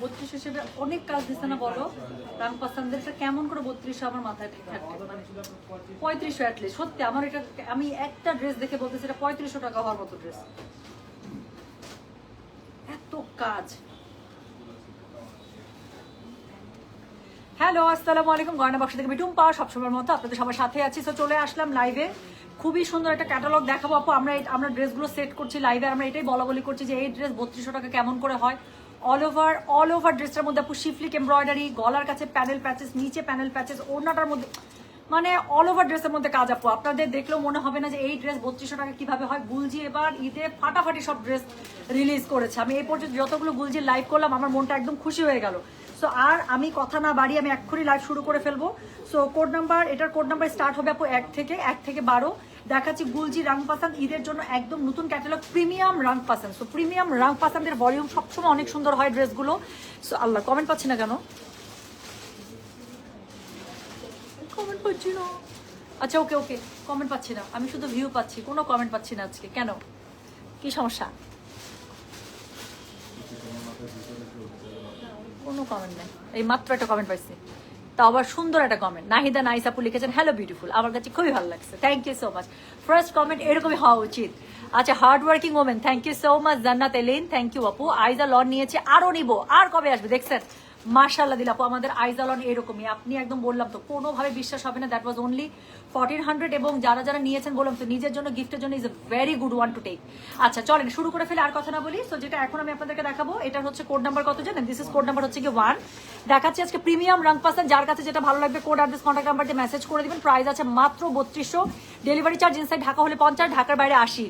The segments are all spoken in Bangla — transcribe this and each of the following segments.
32 হিসেবে অনেক কাজ দিচ্ছে না বলো? রাং পাসানদেরটা কেমন করে 32 আমার মাথায় থাকবে, মানে 3500 অ্যাটলিস্ট। সত্যি আমার এটা, আমি একটা ড্রেস দেখে বলতেছি এটা 3500 টাকা হওয়ার মতো ড্রেস। এত কাজ। হ্যালো, আসসালামু আলাইকুম। গয়না বাক্স থেকে মিটুম পাওয়া সবসময়ের মতো আপনাদের সবার সাথে আছি। তো চলে আসলাম লাইভে। খুবই সুন্দর একটা ক্যাটালগ দেখাবো আপু। আমরা ড্রেসগুলো সেট করছি লাইভে। আমরা এটাই বলা বলি করছি যে এই ড্রেস 3200 টাকা কেমন করে হয়। অল ওভার ড্রেসটার মধ্যে আপু শিফলিক এমব্রয়ডারি, গলার কাছে প্যানেল প্যাচেস, নিচে প্যানেল প্যাচেস, ওড়নাটার মধ্যে মানে অল ওভার ড্রেসের মধ্যে কাজ আপু। আপনাদের দেখলেও মনে হবে না যে এই ড্রেস 3200 টাকা কিভাবে হয়। গুলজি এবার ঈদে ফাটাফাটি সব ড্রেস রিলিজ করেছে। আমি এই পর্যন্ত যতগুলো গুলজির লাইভ করলাম আমার মনটা একদম খুশি হয়ে গেল। সো আর আমি কথা না বাড়িয়ে আমি এক্ষুনি লাইভ শুরু করে ফেলবো। সো কোড নাম্বার, এটার কোড নাম্বার স্টার্ট হবে আপু 1 থেকে 12। দেখাচ্ছি গুলজি রাং পাসান ঈদের জন্য একদম নতুন catalogue, premium Rang পাসান। So premium রাং পাসানদের ভলিউম সবসময় অনেক সুন্দর হয় ড্রেসগুলো। সো আল্লাহ, কমেন্ট পাচ্ছি না কেন? কমেন্ট পাচ্ছি না। আচ্ছা ওকে ওকে, কমেন্ট পাচ্ছি না, আমি শুধু ভিউ পাচ্ছি, কোনো কমেন্ট পাচ্ছি না আজকে। কেন, কি সমস্যা? কোনো কমেন্ট নেই, এই মাত্র একটা কমেন্ট পাইছি, তাও আবার সুন্দর একটা কমেন্ট। নাহিদা নাইস আপু লিখেছেন হ্যালো বিউটিফুল, আমার কাছে খুবই ভালো লাগছে, thank you so much. First comment এরকমই হওয়া উচিত। আচ্ছা, hard working women, thank you so much. Jannat Elin, thank you আপু। আইজা লন নিয়েছে, আরো নিব, আর কবে আসবে দেখছেন? মাশাআল্লাহ দিল আপু, আমাদের আইজালন এরকমই। আপনি একদম বললাম তো, কোনোভাবে বিশ্বাস হবে না, দ্যাট ওয়াজ অনলি 1400। এবং যারা যারা নিয়েছেন বললাম তো, নিজের জন্য গিফটের জন্য is a very good one to take. আচ্ছা চলেন শুরু করে ফেলে, আর কথা না বলি। সো যেটা এখন আমি আপনাদেরকে দেখাবো, এটা হচ্ছে কোড নাম্বার কত জানেন? দিস ইজ কোড নাম্বার হচ্ছে কি 1। দেখাচ্ছি আজকে প্রিমিয়াম রাং পাসান। যার কাছে যেটা ভালো লাগবে কোড অ্যাড্রেস কন্ট্যাক্ট নাম্বার দিয়ে মেসেজ করে দিবেন। প্রাইস আছে মাত্র 3200। ডেলিভারি চার্জ ইনসাইড ঢাকা হলে 50, ঢাকার বাইরে 80।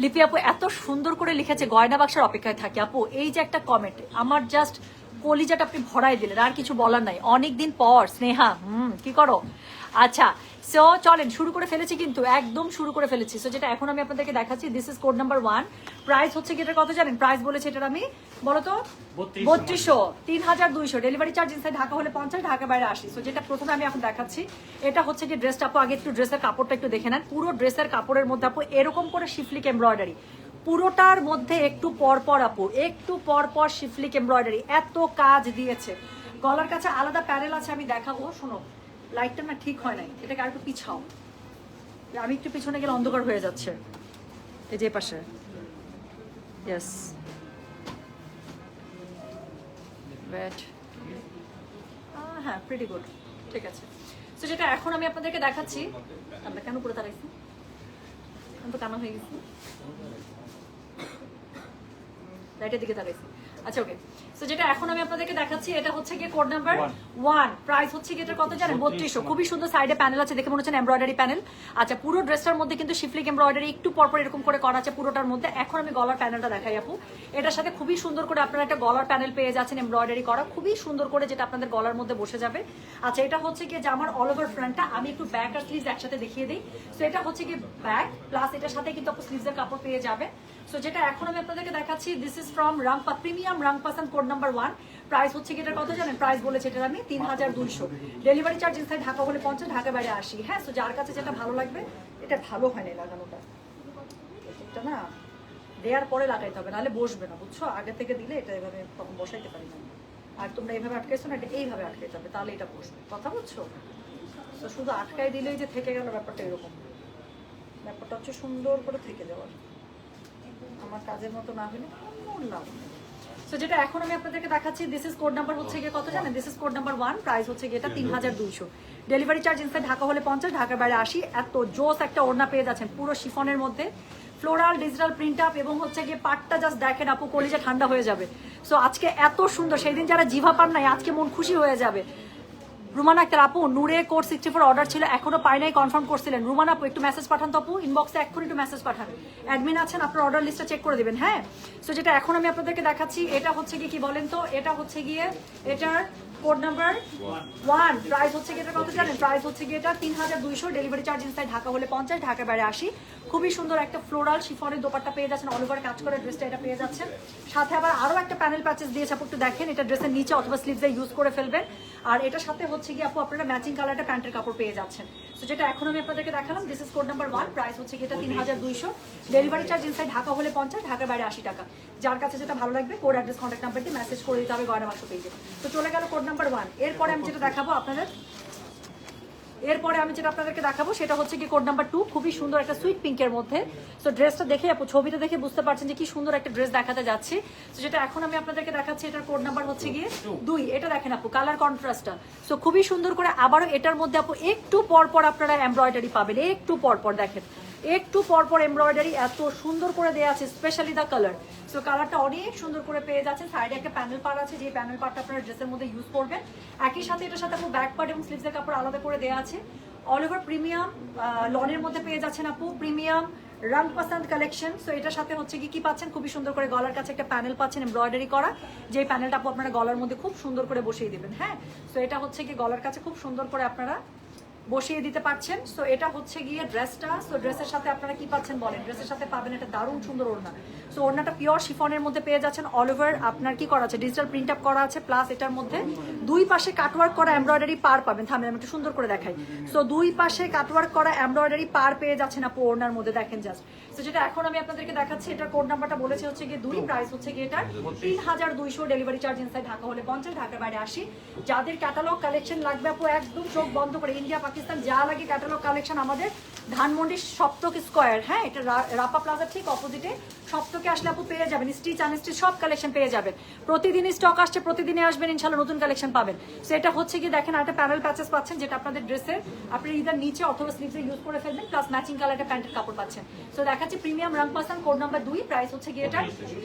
লিপি আপু এত সুন্দর করে লিখেছে, গয়না বাক্সের অপেক্ষায় থাকে আপু। এই যে একটা কমেন্ট, আমার জাস্ট কলিজাটা আপনি ভরাই দিলেন, আর কিছু বলার নাই। অনেকদিন পর স্নেহা, কি করো? আচ্ছা সো চলেন শুরু করে ফেলেছি, কিন্তু একদম শুরু করে ফেলেছি। সো যেটা এখন আমি আপনাদেরকে দেখাচ্ছি, this is code number 1। Price হচ্ছে কি এটার কত জানেন? প্রাইস বলেছে এটার আমি, বলো তো, 3200, 3200। ডেলিভারি চার্জ ইনসাইড ঢাকা হলে 50, ঢাকা বাইরে 80। সো যেটা প্রথমে আমি এখন দেখাচ্ছি, এটা হচ্ছে কি ড্রেসটা আপু। আগে একটু ড্রেসের কাপড়টা একটু দেখে নেন। পুরো ড্রেসের কাপড়ের মধ্যে আপু এরকম করে শিফলিক এমব্রয়ডারি, পুরোটার মধ্যে একটু পরপর আপু, একটু পরপর শিফলিক এমব্রয়ডারি, এত কাজ দিয়েছে। গলার কাছে আলাদা প্যানেল আছে, আমি দেখাবো। শোনো, লাইটটা না ঠিক হয় নাই, এটাকে আর একটু পিছাও। আমি একটু পিছনে গেলে অন্ধকার হয়ে যাচ্ছে। এই যে পাশে, ইয়েস, ওয়েট, হ্যাঁ প্রিটি গুড, ঠিক আছে। তো যেটা এখন আমি আপনাদেরকে দেখাচ্ছি, আমরা কেন পুরো দাঁড়াইছি, আমি তো কানা হয়ে গেছি, লাইটের দিকে দাঁড়াইছি। আচ্ছা ওকে, সো যেটা এখন আমি আপনাদেরকে দেখাচ্ছি, এটা হচ্ছে গিয়ে কোড নাম্বার 1। প্রাইস হচ্ছে কি এটার কত জানেন? 3200। খুবই সুন্দর সাইডে প্যানেল আছে, দেখে মনে হচ্ছে এমব্রয়ডারি প্যানেল। আচ্ছা, পুরো ড্রেসটার মধ্যে কিন্তু শিফলিক এমব্রয়ডারি একটু পরপর এরকম করে করা আছে পুরোটার মধ্যে। এখন আমি গলার প্যানেলটা দেখাই আপু। এটার সাথে খুবই সুন্দর করে আপনারা একটা গলার প্যানেল পেয়ে যাচ্ছেন এমব্রয়ডারি করা, খুবই সুন্দর করে, যেটা আপনাদের গলার মধ্যে বসে যাবে। আচ্ছা, এটা হচ্ছে কি জামার অল ওভার ফ্রন্টটা। আমি একটু ব্যাক আর স্লিভস একসাথে দেখিয়ে দিই। সো এটা হচ্ছে কি ব্যাক, প্লাস এটার সাথে কিন্তু আপু স্লিভসের কাপড় পেয়ে যাবে। সো যেটা এখন আমি আপনাদেরকে দেখাচ্ছি, this is from Rangpa, premium Rang Pasand, code number 1। Price হচ্ছে কি এটার কত জানেন? প্রাইস বলেছে এটার আমি 3200। ডেলিভারি চার্জ ইনসাইড ঢাকা হলে 50, ঢাকা বাইরে 80। হ্যাঁ, সো যার কাছে যেটা ভালো লাগবে। এটা ভালো হয় না লাগানোটা, এটা না দেওয়ার পরে লাগাইতে হবে, নাহলে বসবে না, বুঝছো? আগে থেকে দিলে এটা এভাবে তখন বসাইতে পারি না। আর তোমরা এইভাবে আটকাইছো না, এটা এইভাবে আটকাইতে হবে, তাহলে এটা বসবে। কথা বুঝছো? তো শুধু আটকাই দিলেই যে থেকে গেল ব্যাপারটা এরকম, ব্যাপারটা হচ্ছে সুন্দর করে থেকে যাওয়ার। আমার কাজের মতো না হলে কোনো লাভ নেই। সো যেটা এখন আমি আপনাদেরকে দেখাচ্ছি, দিস ইজ কোড নাম্বার হচ্ছে গিয়ে কত জানেন? This is code number 1। Price হচ্ছে গিয়ে এটা 3200। ডেলিভারি চার্জ ইনসাইড ঢাকা হলে 50, ঢাকার বাইরে 80। এত জোস একটা ওড়না পেয়ে যাচ্ছেন পুরো শিফনের মধ্যে, ফ্লোরাল ডিজিটাল প্রিন্ট আপ, এবং হচ্ছে গিয়ে পাটটা জাস্ট দেখেন আপু, কলিজা ঠান্ডা হয়ে যাবে। সো আজকে এত সুন্দর, সেই দিন যারা জিভা পান নাই আজকে মন খুশি হয়ে যাবে। রুমানা আক্তার আপু, নূরে কোড 64 অর্ডার ছিল, এখনো পাই নাই, কনফার্ম করছিলেন। রুমানা আপু একটু মেসেজ পাঠান তো আপু, ইনবক্সে এক্ষুনি একটু মেসেজ পাঠান। অ্যাডমিন আছেন, আপনার অর্ডার লিস্টটা চেক করে দিবেন। হ্যাঁ, সো যেটা এখন আমি আপনাদেরকে দেখাচ্ছি, এটা হচ্ছে কি বলেন তো, এটা হচ্ছে গিয়ে এটার কোড নাম্বার 1। প্রাইস হচ্ছে গিয়ে এটা কত জানেন? প্রাইস হচ্ছে গিয়ে এটা 3200। ডেলিভারি চার্জ ইনসাইড ঢাকা হলে 50, ঢাকার বাইরে 80। খুবই সুন্দর একটা ফ্লোরাল শিফনের দোপাট্টা পেয়ে যাচ্ছেন, অল ওভার কাজ করে ড্রেসটা এটা পেয়ে যাচ্ছেন। সাথে আবার আরো একটা প্যানেল প্যাচেস দিয়েছে আপু, একটু দেখেন, এটা ড্রেসের নিচে অথবা স্লিভসে ইউজ করে ফেলবেন। আর এটার সাথে হচ্ছে কি আপু আপনারা ম্যাচিং কালারটা প্যান্টের কাপড় পেয়ে যাচ্ছেন। তো যেটা এখন আমি আপনাদেরকে দেখালাম, this is code number 1, price হচ্ছে কি এটা 3200, ডেলিভারি চার্জ ইনসাইড ঢাকা হলে 50, ঢাকার বাইরে 80 টাকা। যার কাছে যেটা ভালো লাগবে কোড অ্যাড্রেস কন্ট্যাক্ট নাম্বার দিয়ে মেসেজ করে দিতে হবে গয়না বাক্স পেজে। তো চলে গেল কোড নাম্বার 1। এরপরে আমি যেটা দেখাবো আপনাদেরকে দেখাবো সেটা হচ্ছে কি কোড নাম্বার 2, খুবই সুন্দর একটা সুইট পিঙ্কের মধ্যে। তো ড্রেসটা দেখে আপু, ছবিটা দেখে বুঝতে পারছেন যে কি সুন্দর একটা ড্রেস দেখাতে যাচ্ছি। তো যেটা এখন আমি আপনাদেরকে দেখাচ্ছি, এটার কোড নাম্বার হচ্ছে গিয়ে 2। এটা দেখেন আপু কালার কন্ট্রাস্টটা, সো খুবই সুন্দর করে। আবারও এটার মধ্যে আপু একটু পর পর আপনারা এমব্রয়ডারি পাবেন, একটু পর পর দেখেন, একটু পর পর এমব্রয়ডারি এত সুন্দর করে দেওয়া আছে, স্পেশালি দ্য কালার। সো কালারটা অনেক সুন্দর করে পেয়ে যাচ্ছেন। সাইডে একটা প্যানেল পার্ট আছে, যে প্যানেল পার্টটা আপনারা ড্রেসের মধ্যে ইউজ করবেন। একই সাথে এটার সাথে আপু ব্যাক পার্ট এবং স্লিভসের কাপড় আলাদা করে দেওয়া আছে। অল ওভার প্রিমিয়াম লনের মধ্যে পেয়ে যাচ্ছেন আপু, প্রিমিয়াম রং পছন্দ কালেকশন। সো এটার সাথে হচ্ছে কি পাচ্ছেন, খুবই সুন্দর করে গলার কাছে একটা প্যানেল পাচ্ছেন এমব্রয়ডারি করা, যে প্যানেলটা আপু আপনারা গলার মধ্যে খুব সুন্দর করে বসিয়ে দিবেন। হ্যাঁ, সো এটা হচ্ছে কি গলার কাছে খুব সুন্দর করে আপনারা বসিয়ে দিতে পারছেন। সো এটা হচ্ছে গিয়ে ড্রেসটা। সো ড্রেসের সাথে আপনারা কি পাচ্ছেন বলেন, ড্রেসের সাথে পাবেন একটা দারুণ সুন্দর ওড়না। সো ওড়নাটা পিওর শিফনের মধ্যে পেয়ে যাচ্ছেন, অল ওভার আপনার কি করা আছে, ডিজিটাল প্রিন্ট আপ করা আছে, প্লাস এটার মধ্যে দুই পাশে কাটওয়ার্ক করা এমব্রয়ডারি পার পাবেন। থামেন আমি একটু সুন্দর করে দেখাই। সো দুই পাশে কাটওয়ার্ক করা এমব্রয়ডারি পার পেয়ে যাচ্ছেন আপু ওড়নার মধ্যে, দেখেন জাস্ট। সো যেটা এখন আমি আপনাদেরকে দেখাচ্ছি, এটার কোড নাম্বারটা বলেছে হচ্ছে গিয়ে 2, প্রাইস হচ্ছে গিয়ে এটার 3200, ডেলিভারি চার্জ ইনসাইড ঢাকা হলে 50, ঢাকার বাইরে 80। যাদের ক্যাটালগ কালেকশন লাগবে আপু, একদম চোখ বন্ধ করে, ইন্ডিয়া পাকিস্তান যা লাগে ক্যাটালগ কালেকশন আমাদের ধানমন্ডি সপ্তক স্কয়ার, হ্যাঁ এটা রাপা প্লাজার ঠিক অপোজিটে সপ্তকে আসলে আপু পেয়ে যাবেন, স্টিচ আনস্টিচ সব কালেকশন পেয়ে যাবেন। প্রতিদিনই স্টক আসছে, প্রতিদিনই আসবেন, ইনশাআল্লাহ নতুন কালেকশন পাবেন। সো এটা হচ্ছে কি দেখেন, একটা প্যানেল প্যাচেস পাচ্ছেন, যেটা আপনাদের ড্রেসের আপনি ইদার নিচে অথবা স্লিভসে ইউজ করে ফেলবেন, প্লাস ম্যাচিং কালারের প্যান্টের কাপড় পাচ্ছেন। সো দেখাচ্ছি প্রিমিয়াম রং পাসান, কোড নাম্বার 2, প্রাইস হচ্ছে গিয়ে এটা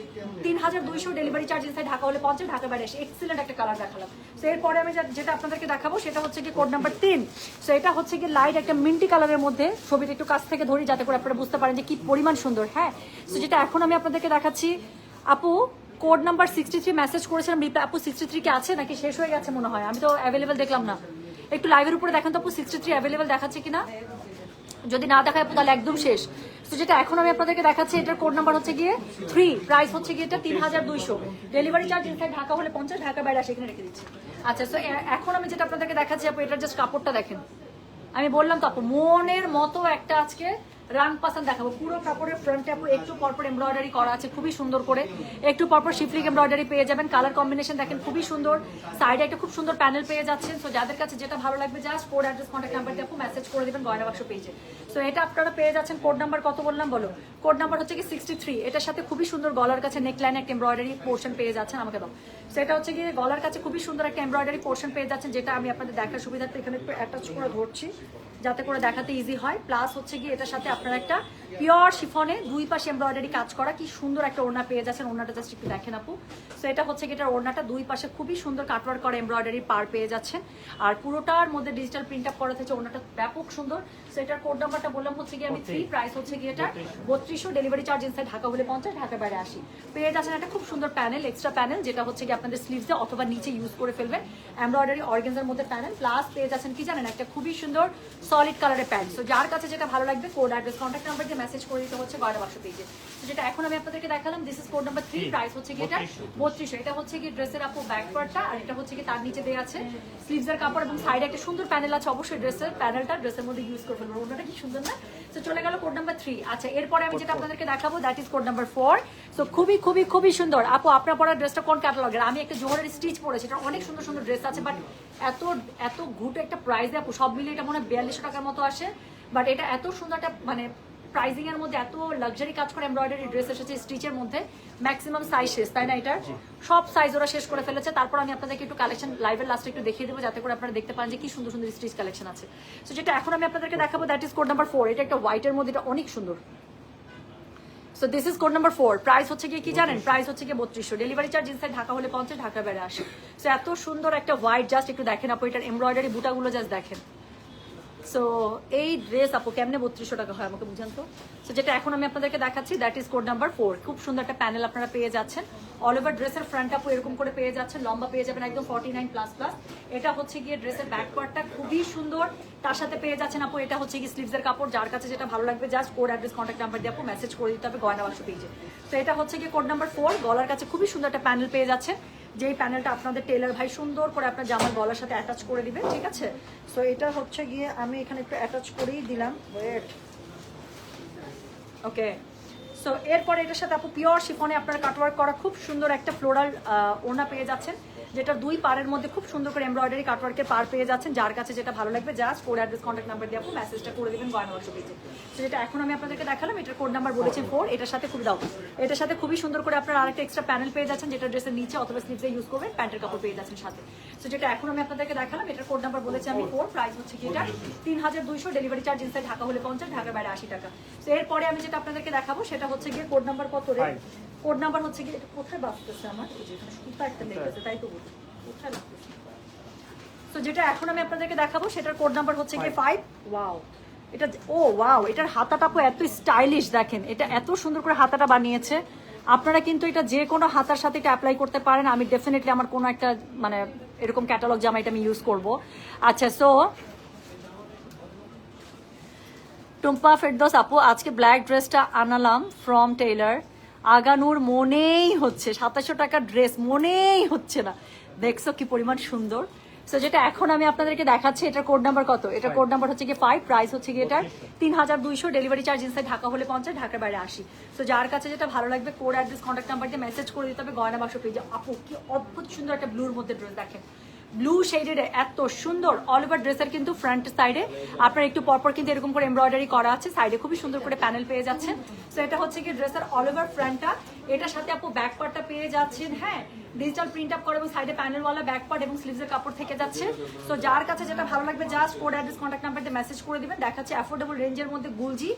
3200, ডেলিভারি চার্জ ইনসাইড ঢাকা হলে 50, ঢাকার বাইরে 80। এক্সিলেন্ট একটা কালার দেখালাম। সো এরপরে আমি যেটা আপনাদেরকে দেখাবো সেটা হচ্ছে কি কোড নাম্বার 3। সো এটা হচ্ছে কি লাইট একটা মিন্টি কালারের মধ্যে, ছবিটা একটু কাছ থেকে ধরি যাতে করে আপনারা বুঝতে পারেন যে কি পরিমাণ সুন্দর। হ্যাঁ, সো যেটা এখন আমি আপনাদেরকে দেখাচ্ছি আপু, কোড নাম্বার 63 মেসেজ করেছিলাম, রিপ্লাই আপু 63 কি আছে নাকি শেষ হয়ে গেছে মনে হয়, আমি তো অ্যাভেলেবেল দেখলাম না। একটু লাইভের উপরে দেখেন তো আপু 63 অ্যাভেলেবেল দেখাচ্ছে কিনা, যদি না দেখায় আপু তাহলে একদম শেষ। তো যেটা এখন আমি আপনাদেরকে দেখাচ্ছি, এটার কোড নাম্বার হচ্ছে গিয়ে 3, প্রাইস হচ্ছে গিয়ে এটা 3200, ডেলিভারি চার্জ ইনসাইড ঢাকা হলে 50, ঢাকার বাইরে সেখানে রেখে দিচ্ছি। আচ্ছা, সো এখন আমি যেটা আপনাদেরকে দেখাচ্ছি আপু, এটার জাস্ট কাপড়টা দেখেন। আমি বললাম তো আপু, মনের মতো একটা আজকে রাং পাসান দেখাবো। পুরো কাপড়ের ফ্রন্টে আপু একটু পরপর এমব্রয়ডারি করা আছে খুবই সুন্দর করে, একটু পরপর শিফলিক এমব্রয়ডারি পেয়ে যাবেন। কালার কম্বিনেশন দেখেন খুবই সুন্দর, সাইডে একটা খুব সুন্দর প্যানেল পেয়ে যাচ্ছেন। সো যাদের কাছে যেটা ভালো লাগবে just code address contact number দিয়ে আপু মেসেজ করে দিবেন গয়না বাক্স পেজে। সো এটা আপনারা পেয়ে যাচ্ছেন, কোড নাম্বার কত বললাম বলো, কোড নাম্বার হচ্ছে কি 63। এটার সাথে খুবই সুন্দর গলার কাছে নেকলাইন একটা এমব্রয়ডারি পোর্শন পেয়ে যাচ্ছেন, আমাকে দাও। সেটা হচ্ছে গিয়ে গলার কাছে খুবই সুন্দর একটা এমব্রয়ডারি পোর্শন পেয়ে যাচ্ছেন, যেটা আমি আপনাদের দেখার সুবিধার্থে এখানে একটু অ্যাটাচ করে ধরছি যাতে করে দেখাতে ইজি হয়। প্লাস হচ্ছে গিয়ে এটার সাথে আপনারা একটা পিওর শিফনে দুই পাশে এমব্রয়ডারি কাজ করা কি সুন্দর একটা ওড়না পেয়ে যাচ্ছেন। ওড়নাটা জাস্ট একটু দেখেন আপু। সো এটা হচ্ছে কি এটার ওড়নাটা দুই পাশে খুবই সুন্দর কাটওয়ার্ক করা এমব্রয়ডারি পার পেয়ে যাচ্ছেন, আর পুরোটার মধ্যে ডিজিটাল প্রিন্ট আপ করা থেকে ওড়নাটা ব্যাপক সুন্দর। সো এটার কোড নাম্বারটা বললাম হচ্ছে কি আমি 3, প্রাইস হচ্ছে কি এটা 3200, ডেলিভারি চার্জ ইনসাইড ঢাকা হলে 50, ঢাকার বাইরে 80। পেয়ে যাচ্ছেন একটা খুব সুন্দর প্যানেল, এক্সট্রা প্যানেল, যেটা হচ্ছে কি আপনাদের স্লিভসে অথবা নিচে ইউজ করে ফেলবেন, এমব্রয়ডারি অর্গানজার মধ্যে প্যানেল, প্লাস পেয়ে যাচ্ছেন কি জানেন একটা খুবই সুন্দর সলিড কালারের প্যান্ট। সো যার কাছে যেটা ভালো লাগবে কোড অ্যাড্রেস কন্ট্যাক্ট নাম্বার দিয়ে মেসেজ করে দিতে হচ্ছে গয়না বাক্স পেজে। তো যেটা এখন আমি আপনাদেরকে দেখালাম, this is code number 3, price হচ্ছে কি এটা 3200। এটা হচ্ছে কি ড্রেসের আপু ব্যাক পার্টটা, আর এটা হচ্ছে কি তার নিচে দেওয়া আছে স্লিভসের কাপড় এবং সাইডে একটা সুন্দর প্যানেল আছে। অবশ্যই ড্রেসের প্যানেলটা ড্রেসের মধ্যে ইউজ করে ফেলবো, ওনাটা কি সুন্দর না। তো চলে গেল কোড নাম্বার 3। আচ্ছা, এরপরে আমি যেটা আপনাদেরকে দেখাবো that is code number 4। So খুবই খুবই খুবই সুন্দর আপু, আপনার পরা ড্রেসটা কোন ক্যাটালগের? আমি একটা জোহরের স্টিচ পরেছি, এটা অনেক সুন্দর সুন্দর ড্রেস আছে, বাট এত এত ঘুট একটা প্রাইস আপু, সব মিলিয়ে এটা মনে হয় 4200 টাকার মতো আসে, বাট এটা এত সুন্দর একটা মানে প্রাইজিং এর মধ্যে এত লাক্সারি কাজ করে এমব্রয়ডারি ড্রেস এসেছে স্টিচের মধ্যে, ম্যাক্সিমাম সাইজ শেষ, তাই না? এটার সব সাইজ ওরা শেষ করে ফেলেছে। তারপর আমি আপনাদেরকে একটু কালেকশন লাইভের লাস্টে একটু দেখিয়ে দেবো যাতে করে আপনারা দেখতে পান যে কি সুন্দর সুন্দর স্টিচ কালেকশন আছে। সো যেটা এখন আমি আপনাদেরকে দেখাবো দ্যাট ইজ কোড নাম্বার 4। এটা একটা হোয়াইটের মধ্যে, এটা অনেক সুন্দর। So this is code number 4, price হচ্ছে কি জানেন, প্রাইস হচ্ছে কি 3200, ডেলিভারি চার্জ ইনসাইড ঢাকা হলে 50, ঢাকার বাইরে 80। সো এত সুন্দর একটা হোয়াইট, জাস্ট একটু দেখেন আপু এটার এমব্রয়ডারি বুটাগুলো জাস্ট দেখেন। সো এই ড্রেস আপু কেমনে 3200 টাকা হয় আমাকে বুঝান তো। সো যেটা এখন আমি আপনাদেরকে দেখাচ্ছি দ্যাট ইজ কোড নাম্বার 4, খুব সুন্দর একটা প্যানেল আপনারা পেয়ে যাচ্ছেন, অল ওভার ড্রেসের ফ্রন্ট আপও এরকম করে পেয়ে যাচ্ছেন, লম্বা পেয়ে যাবেন একদম 49++। এটা হচ্ছে গিয়ে ড্রেসের ব্যাক পার্টটা খুবই সুন্দর, তার সাথে পেয়ে যাচ্ছেন আপু এটা হচ্ছে গিয়ে স্লিভসের কাপড়, যার কাছে যেটা ভালো লাগবে just code address contact number দিয়ে আপু মেসেজ করে দিতে হবে গয়না বাক্স পেজে। তো এটা হচ্ছে গিয়ে কোড নাম্বার 4, গলার কাছে খুবই সুন্দর একটা প্যানেল পেয়ে যাচ্ছে, যেই প্যানেলটা আপনাদের টেলার ভাই সুন্দর করে আপনার জামার গলার সাথে অ্যাটাচ করে দিবে, ঠিক আছে। সো এটা হচ্ছে গিয়ে আমি এখানে একটু অ্যাটাচ করেই দিলাম, ওয়েট, ওকে। সো এরপরে এটার সাথে আপু পিওর শিফনে আপনারা কাটওয়ার্ক করা খুব সুন্দর একটা ফ্লোরাল ওড়না পেয়ে যাচ্ছেন, যেটা 2 পাড়ের মধ্যে খুব সুন্দর করে এমব্রয়ডারি কাটওয়ার্কের পার পেয়ে যাচ্ছেন, যার কাছে যেটা ভালো লাগবে just code address contact number দিয়ে আপু মেসেজটা করে দেবেন গয়না বাক্স পেজে। তো যেটা এখন আমি আপনাদেরকে দেখালাম এটার কোড নাম্বার বলেছেন 4, এটার সাথে খুবই দাও, এটার সাথে খুবই সুন্দর করে আপনারা আরেকটা এক্সট্রা প্যানেল পেয়ে যাচ্ছেন, যেটা ড্রেসের নিচে অথবা স্লিভসে ইউজ করবেন, প্যান্টের কাপড় পেয়ে যাচ্ছেন সাথে। তো যেটা এখন আমি আপনাদেরকে দেখালাম এটার কোড নাম্বার বলেছি আমি 4, প্রাইস হচ্ছে কি এটা 3200, ডেলিভারি চার্জ ইনসাইড ঢাকা হলে 50, ঢাকার বাইরে 80 টাকা। তো এরপরে আমি যেটা আপনাদেরকে দেখাবো সেটা হচ্ছে গিয়ে কোড নাম্বার কত রে, কোড নাম্বার হচ্ছে গিয়ে এটা কোথায় বাঁচতেছে আমার, এখানে সুতা একটা লেগেছে তাই তো বলি কোথায় লাগতেছে। তো যেটা এখন আমি আপনাদেরকে দেখাবো সেটার কোড নাম্বার হচ্ছে গিয়ে 5। ওয়াও, এটা ও ওয়াও, এটার হাতাটা এত স্টাইলিশ, দেখেন এটা এত সুন্দর করে হাতাটা বানিয়েছে। আপনারা কিন্তু এটা যে কোনো হাতার সাথে এটা অ্যাপ্লাই করতে পারেন, আমি ডেফিনেটলি আমার কোনো একটা মানে এরকম ক্যাটালগ জামা এটা আমি ইউজ করব। আচ্ছা, সো টুম্পা ফেরদৌস আপু আজকে ব্ল্যাক ড্রেসটা আনালাম ফ্রম টেইলার, আগানুর মনেই হচ্ছে 2700 টাকার ড্রেস মনেই হচ্ছে না, দেখছো কি পরিমাণ সুন্দর। সো যেটা এখন আমি আপনাদেরকে দেখাচ্ছি এটার কোড নাম্বার কত, এটা কোড নাম্বার হচ্ছে গিয়ে 5, প্রাইস হচ্ছে গিয়ে এটার 3200, ডেলিভারি চার্জ ইনসাইড ঢাকা হলে 50, ঢাকার বাইরে 80। সো যার কাছে যেটা ভালো লাগবে কোড অ্যাড্রেস কন্ট্যাক্ট নাম্বার দিয়ে মেসেজ করে দিতে হবে গয়না বাক্স পেজে। আপু কি অদ্ভুত সুন্দর একটা ব্লুর মধ্যে ড্রেস, দেখেন ব্লু শেডের এত সুন্দর, অল ওভার ড্রেসের কিন্তু ফ্রন্ট সাইডে আপনার একটু পরপর কিন্তু এরকম করে এমব্রয়ডারি করা আছে, সাইডে খুবই সুন্দর করে প্যানেল পেয়ে যাচ্ছেন। সো এটা হচ্ছে কি ড্রেসের অল ওভার ফ্রন্টটা, এটার সাথে আপু ব্যাক পার্টটা পেয়ে যাচ্ছেন, হ্যাঁ ডিজিটাল প্রিন্ট আপ করে এবং সাইডে প্যানেলওয়ালা ব্যাক পার্ট এবং স্লিভসের কাপড় থেকে যাচ্ছে। সো যার কাছে যেটা ভালো লাগবে just code address contact number দিয়ে মেসেজ করে দিবেন। দেখাচ্ছে অ্যাফোর্ডেবল রেঞ্জের মধ্যে গুলজি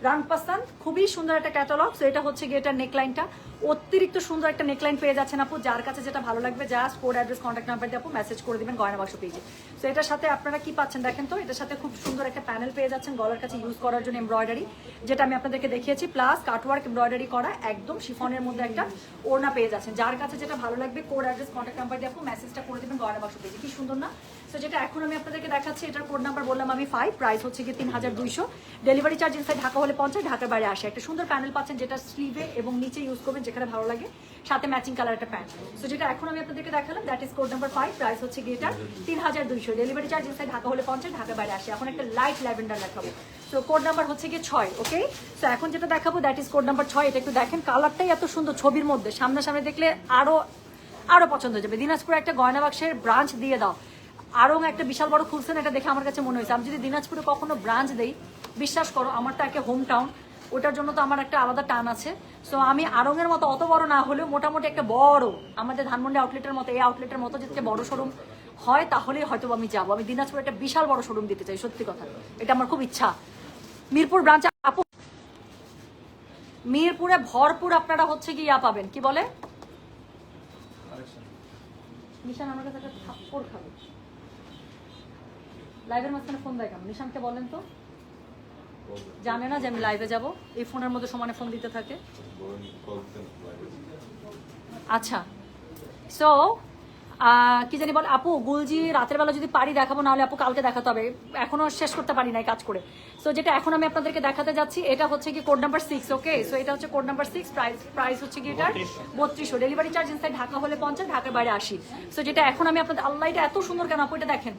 রানপাসান্দ, খুবই সুন্দর একটা ক্যাটালগ। সো এটা হচ্ছে গিয়ে এটা নেকলাইনটা অতিরিক্ত সুন্দর একটা নেকলাইন পেয়ে যাচ্ছেন আপু, যার কাছে যেটা ভালো লাগবে just code address contact number দিয়ে আপু মেসেজ করে দিবেন গয়না বাক্স পেজে। সো এটার সাথে আপনারা কি পাচ্ছেন দেখেন তো, এটার সাথে খুব সুন্দর একটা প্যানেল পেয়ে যাচ্ছেন গলার কাছে ইউজ করার জন্য এমব্রয়ডারি, যেটা আমি আপনাদেরকে দেখিয়েছি, প্লাস কাটওয়ার্ক এমব্রয়ডারি করা একদম শিফনের মধ্যে একটা ওড়না পেয়ে যাচ্ছেন, যার কাছে যেটা ভালো লাগবে কোড অ্যাড্রেস কন্ট্যাক্ট নাম্বার দিয়ে আপু মেসেজটা করে দিবেন গয়না বাক্স পেজে। কি সুন্দর না। সো যেটা এখন আমি আপনাদেরকে দেখাচ্ছি এটার কোড নাম্বার বললাম আমি 5, প্রাইস হচ্ছে গিয়ে 3200, ডেলিভারি চার্জ ইনসাইড ঢাকা হলে 50, ঢাকার বাইরে 80। একটা সুন্দর প্যানেল পাচ্ছেন যেটা স্লিভে এবং নিচে ইউজ করবেন যেখানে ভালো লাগে, সাথে ম্যাচিং কালার একটা প্যান্ট। সো যেটা এখন আমি আপনাদেরকে দেখালাম that is code number 5, price হচ্ছে গিয়ে এটা 3200, ডেলিভারি চার্জ ইনসাইড ঢাকা হলে 50, ঢাকার বাইরে 80। এখন একটা লাইট ল্যাভেন্ডার দেখাবো, সো কোড নাম্বার হচ্ছে গিয়ে 6, ওকে। সো এখন যেটা দেখাবো দ্যাট ইজ কোড নাম্বার 6, এটা একটু দেখেন কালারটাই এত সুন্দর, ছবির মধ্যে সামনাসামনি দেখলে আরো পছন্দ হয়ে যাবে। দিনাজপুরে একটা গয়না বাক্সের ব্রাঞ্চ দিয়ে দাও, আরও একটা বিশাল বড় খুলছেন, এটা দেখে আমার কাছে মনে হয়েছে আমি যদি দিনাজপুরে কখনো ব্রাঞ্চ দেই, বিশ্বাস করো আমার তো একে হোম টাউন, ওটার জন্য তো আমার একটা আলাদা টান আছে। সো আমি আড়ংয়ের মতো অত বড় না হলেও মোটামুটি একটা বড় আমাদের ধানমন্ডি আউটলেটের মতো, এই আউটলেটের মতো যদি বড় শোরুম হয় তাহলেই হয়তো আমি যাবো। আমি দিনাজপুরে একটা বিশাল বড় শোরুম দিতে চাই, সত্যি কথা, এটা আমার খুব ইচ্ছা। মিরপুর ব্রাঞ্চ আপু, মিরপুরে ভরপুর আপনারা হচ্ছে কি ইয়া পাবেন, কি বলে নিশান আমার কাছে একটা থাপ্পড় খাবে, লাইভের মাঝখানে ফোন দেয় কেন নিশানকে বলেন তো, জানে না যে আমি লাইভে যাব, এই ফোনের মধ্যে সমানে ফোন দিতে থাকে। আচ্ছা, সো কি জানি বল আপু, গুলজি রাতের বেলা যদি পারি দেখাবো, নাহলে আপু কালকে দেখাতে হবে, এখনো শেষ করতে পারি নাই কাজ করে। সো যেটা এখন আমি আপনাদেরকে দেখাতে যাচ্ছি এটা হচ্ছে কি কোড নাম্বার 6, ওকে। সো এটা হচ্ছে কোড নাম্বার 6, প্রাইস হচ্ছে কি এটার 3200, ডেলিভারি চার্জ ইনসাইড ঢাকা হলে 50, ঢাকার বাইরে 80। সো যেটা এখন আমি আপনাদের, আল্লাহ এটা এত সুন্দর কেন আপু, এটা দেখেন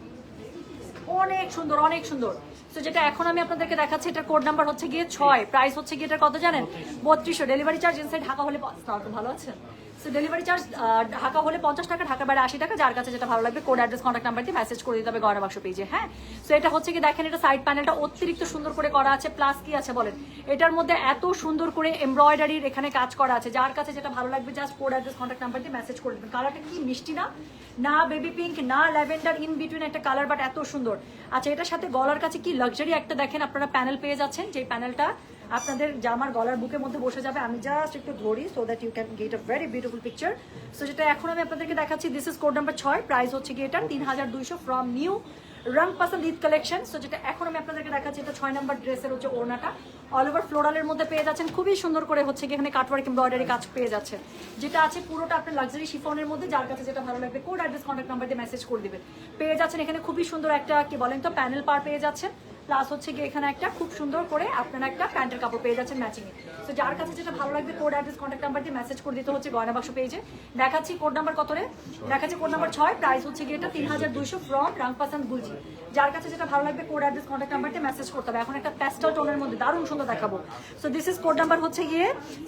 অনেক সুন্দর অনেক সুন্দর। তো যেটা এখন আমি আপনাদেরকে দেখাচ্ছি এটা কোড নাম্বার হচ্ছে গিয়ে 6, প্রাইস হচ্ছে গিয়ে এটার কত জানেন 3200, ডেলিভারি চার্জ ইনসাইড ঢাকা হলে ভালো আছে। সো ডেলিভারি চার্জ ঢাকা হলে 50 টাকা, ঢাকার বাইরে 80 টাকা, যার কাছে যেটা ভালো লাগবে কোড অ্যাড্রেস কন্ট্যাক্ট নাম্বার দিয়ে মেসেজ করে দিতে হবে গয়না বাক্স পেজে, হ্যাঁ। সো এটা হচ্ছে কি দেখেন এটা সাইড প্যানেলটা অতিরিক্ত সুন্দর করে করা আছে, প্লাস কি আছে বলেন, এটার মধ্যে এত সুন্দর করে এমব্রয়ডারির এখানে কাজ করা আছে, যার কাছে যেটা ভালো লাগবে just code address contact number দিয়ে মেসেজ করে দেবেন। কালারটা কি মিষ্টি না, না বেবি পিঙ্ক না ল্যাভেন্ডার, ইন বিটুইন একটা কালার, বাট এত সুন্দর। আচ্ছা, এটার সাথে গলার কাছে কি লাক্সারি একটা দেখেন আপনারা প্যানেল পেয়ে যাচ্ছেন, যে প্যানেলটা আপনাদের জামার গলার বুকের মধ্যে বসে যাবে। আমি জাস্ট একটু ধরি so that you can get a very beautiful picture. So যেটা এখন আমি আপনাদেরকে দেখাচ্ছি, this is code number 6, price হচ্ছে কি এটা 3200 from new Rang Pasand Eid collection. So যেটা এখন আমি আপনাদেরকে দেখাচ্ছি, এটা 6 নাম্বার ড্রেসের হচ্ছে ওড়নাটা অল ওভার ফ্লোরালের মধ্যে পেয়ে যাচ্ছেন, খুবই সুন্দর করে হচ্ছে কি এখানে কাটওয়ার্ক এমব্রয়ডারি কাজ পেয়ে যাচ্ছে। যেটা আছে পুরোটা আপনার লাক্সারি শিফনের মধ্যে, যার কাছে যেটা ভালো লাগবে কোড অ্যাড্রেস কন্ট্যাক্ট নাম্বার দিয়ে মেসেজ করে দিবেন। পেয়ে যাচ্ছেন এখানে খুবই সুন্দর একটা কি বলেন তো প্যানেল পার পেয়ে যাচ্ছেন, প্লাস হচ্ছে গিয়ে এখানে একটা খুব সুন্দর করে আপনারা একটা প্যান্টের কাপড় পেয়ে যাচ্ছেন ম্যাচিং এ। তো যার কাছে যেটা ভালো লাগবে কোড অ্যাড্রেস কন্ট্যাক্ট নাম্বার দিয়ে মেসেজ করে দিতে হচ্ছে গয়না বাক্স পেজে। দেখাচ্ছি কোড নাম্বার কত রে, দেখাচ্ছি কোড নাম্বার 6, প্রাইস হচ্ছে গিয়ে এটা 3200 ফ্রম রাংপাসান্দ গুলজি। যার কাছে যেটা ভালো লাগবে কোড অ্যাড্রেস কন্ট্যাক্ট নাম্বার দিয়ে মেসেজ করতে হবে। এখন একটা প্যাস্টেল টোনের মধ্যে দারুণ সুন্দর দেখাবো। So this is code number হচ্ছে গিয়ে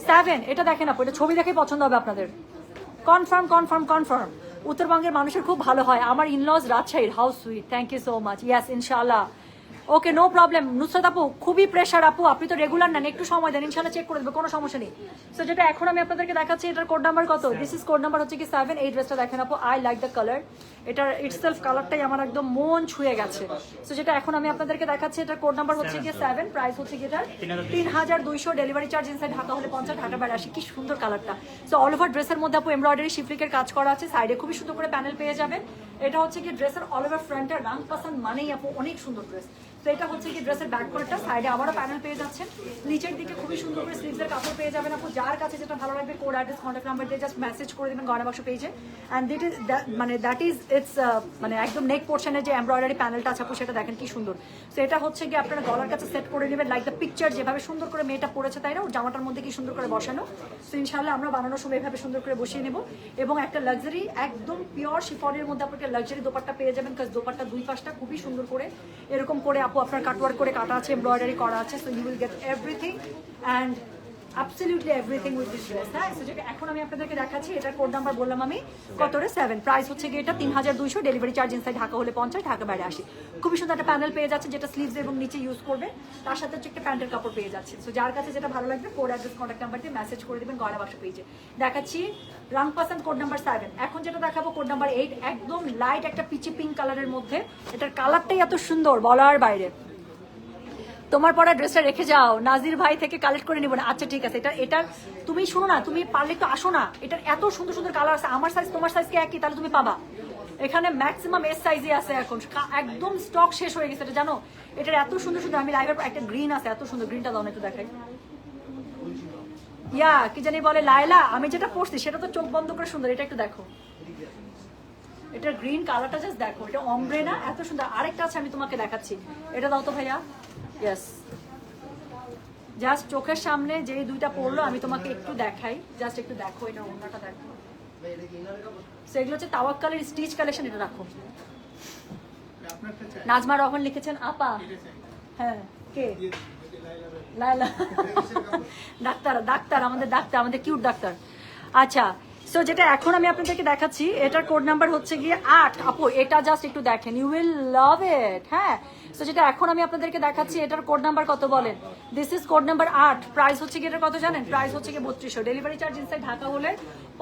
7, এটা দেখেন আপু, এটা ছবি দেখেই পছন্দ হবে আপনাদের। কনফার্ম কনফার্ম কনফার্ম, উত্তরবঙ্গের মানুষের খুব ভালো হয়। আমার ইনলজ রাজশাহীর, how sweet, thank you so much. Yes ইনশাআল্লাহ, ওকে নো প্রবলেম। নুসরাত আপু খুবই প্রেশার আপু, আপনি তো রেগুলার নেন, একটু সময় দেন, ইনশাআল্লাহ চেক করে দেবে, কোনো সমস্যা নেই। সো যেটা এখন আমি আপনাদেরকে দেখাচ্ছি, এটার কোড নাম্বার কত, দিস ইজ কোড নাম্বার হচ্ছে কি 7। এই ড্রেসটা দেখেন আপু, আই লাইক দ্য কালার, এটার ইটসেলফ কালারটাই আমার একদম মন ছুঁয়ে গেছে। সো যেটা এখন আমি আপনাদেরকে দেখাচ্ছি, এটার কোড নাম্বার হচ্ছে কি 7, প্রাইস হচ্ছে কি এটার 3200, ডেলিভারি চার্জ ইনসাইড ঢাকা হলে 50, ঢাকা বাইরে 80। কি সুন্দর কালারটা। সো অল ওভার ড্রেসের মধ্যে আপু এমব্রয়ডারি শিফলিকের কাজ করা আছে, সাইডে খুবই সুন্দর করে প্যানেল পেয়ে যাবেন। এটা হচ্ছে কি ড্রেসের অল ওভার ফ্রন্টের রাং পাসন্দ মানেই আপু অনেক সুন্দর ড্রেস। তো এটা হচ্ছে কি ড্রেসের ব্যাক পার্টটা, সাইডে আবারও প্যানেল পেয়ে যাচ্ছেন, নিচের দিকে খুবই সুন্দর করে স্লিভসের কাপড় পেয়ে যাবেন আপু। যার কাছে যেটা ভালো লাগবে কোড অ্যাড্রেস কন্ট্যাক্ট নাম্বার দিয়ে জাস্ট মেসেজ করে দেবেন গয়না বাক্স পেজে। অ্যান্ড দিট ইজ মানে দ্যাট ইজ ইটস মানে একদম নেক পোর্শনের যে এমব্রয়ডারি প্যানেলটা আছে আপু, সেটা দেখেন কি সুন্দর। তো এটা হচ্ছে কি আপনারা গলার কাছে সেট করে নেবেন লাইক দ্য পিকচার, যেভাবে সুন্দর করে মেয়েটা পড়েছে তাই না, ওর জামাটার মধ্যে কি সুন্দর করে বসানো। তো ইনশাআল্লাহ আমরা বানানোর সময় এভাবে সুন্দর করে বসিয়ে নেব, এবং একটা লাক্সারি একদম পিওর শিফনের মধ্যে আপনাকে লাক্সারি দোপাট্টা পেয়ে যাবেন। কাজ দোপাট্টা দুই পাশটা খুবই সুন্দর করে এরকম করে আপু আপনার কাটওয়ার্ক করে কাটা আছে, এমব্রয়ডারি করা আছে। So you will get everything and absolutely everything with this dress। হ্যাঁ, সো যেটা এখন আমি আপনাদেরকে দেখাচ্ছি, এটার কোড নাম্বার বললাম আমি কত রে 7, প্রাইস হচ্ছে গিয়ে এটা 3200, ডেলিভারি চার্জ ইনসাইড ঢাকা হলে 50, ঢাকা বাইরে 80। খুবই সুন্দর একটা প্যানেল পেয়ে যাচ্ছে, যেটা স্লিভস এবং নিচে ইউজ করবে, তার সাথে হচ্ছে একটা প্যান্টের কাপড় পেয়ে যাচ্ছে। সো যার কাছে যেটা ভালো লাগবে কোড অ্যাড্রেস কন্ট্যাক্ট নাম্বার দিয়ে মেসেজ করে দেবেন গয়না বাক্স পেজে। দেখাচ্ছি রাং পাসন্দ কোড নাম্বার 7। এখন যেটা দেখাবো কোড নাম্বার 8, একদম লাইট একটা পিচি পিঙ্ক কালারের মধ্যে, এটার কালারটাই এত সুন্দর বলার বাইরে। তোমার পরা ড্রেসটা রেখে যাও, নাজির ভাই থেকে কালেক্ট করে নিব না। আচ্ছা ঠিক আছে, এটা তুমি শোনো না, তুমি পারলে একটু আসো না, এটার এত সুন্দর সুন্দর কালার আছে। আমার সাইজ তোমার সাইজ কি একই, তাহলে তুমি পাবা। এখানে ম্যাক্সিমাম এস সাইজে আছে, এখন একদম স্টক শেষ হয়ে গেছে, এটা জানো। এটার এত সুন্দর সুন্দর, আমি লাইভের একটা গ্রিন আছে, এত সুন্দর গ্রিনটা দাও না একটু দেখাই। ইয়া কি জানি বলে লায়লা, আমি যেটা পড়ছি সেটা তো চোখ বন্ধ করে সুন্দর, এটা একটু দেখো, এটার গ্রিন কালারটা জাস্ট দেখো, এটা অমব্রে না, এত সুন্দর। আরেকটা আছে আমি তোমাকে দেখাচ্ছি, এটা দাও তো ভাইয়া। ইয়েস, জাস্ট চোখের সামনে যেই দুইটা পড়লো আমি তোমাকে একটু দেখাই, জাস্ট একটু দেখো, এটা অন্যটা দেখো। সেগুলো হচ্ছে তাওয়াক্কালের স্টিচ কালেকশন, এটা রাখো। নাজমা রহমান লিখেছেন আপা, হ্যাঁ কে লায়লা ডাক্তার, ডাক্তার আমাদের ডাক্তার, আমাদের কিউট ডাক্তার। আচ্ছা, সো যেটা এখন আমি আপনাদেরকে দেখাচ্ছি, এটার কোড নাম্বার হচ্ছে গিয়ে 8 আপু, এটা জাস্ট একটু দেখেন, ইউ উইল লাভ ইট। হ্যাঁ, সো যেটা এখন আমি আপনাদেরকে দেখাচ্ছি, এটার কোড নাম্বার কত বলেন, this is code number 8, price হচ্ছে কি এটার কত জানেন, প্রাইস হচ্ছে কি 3200, ডেলিভারি চার্জ ইনসাইড ঢাকা হলে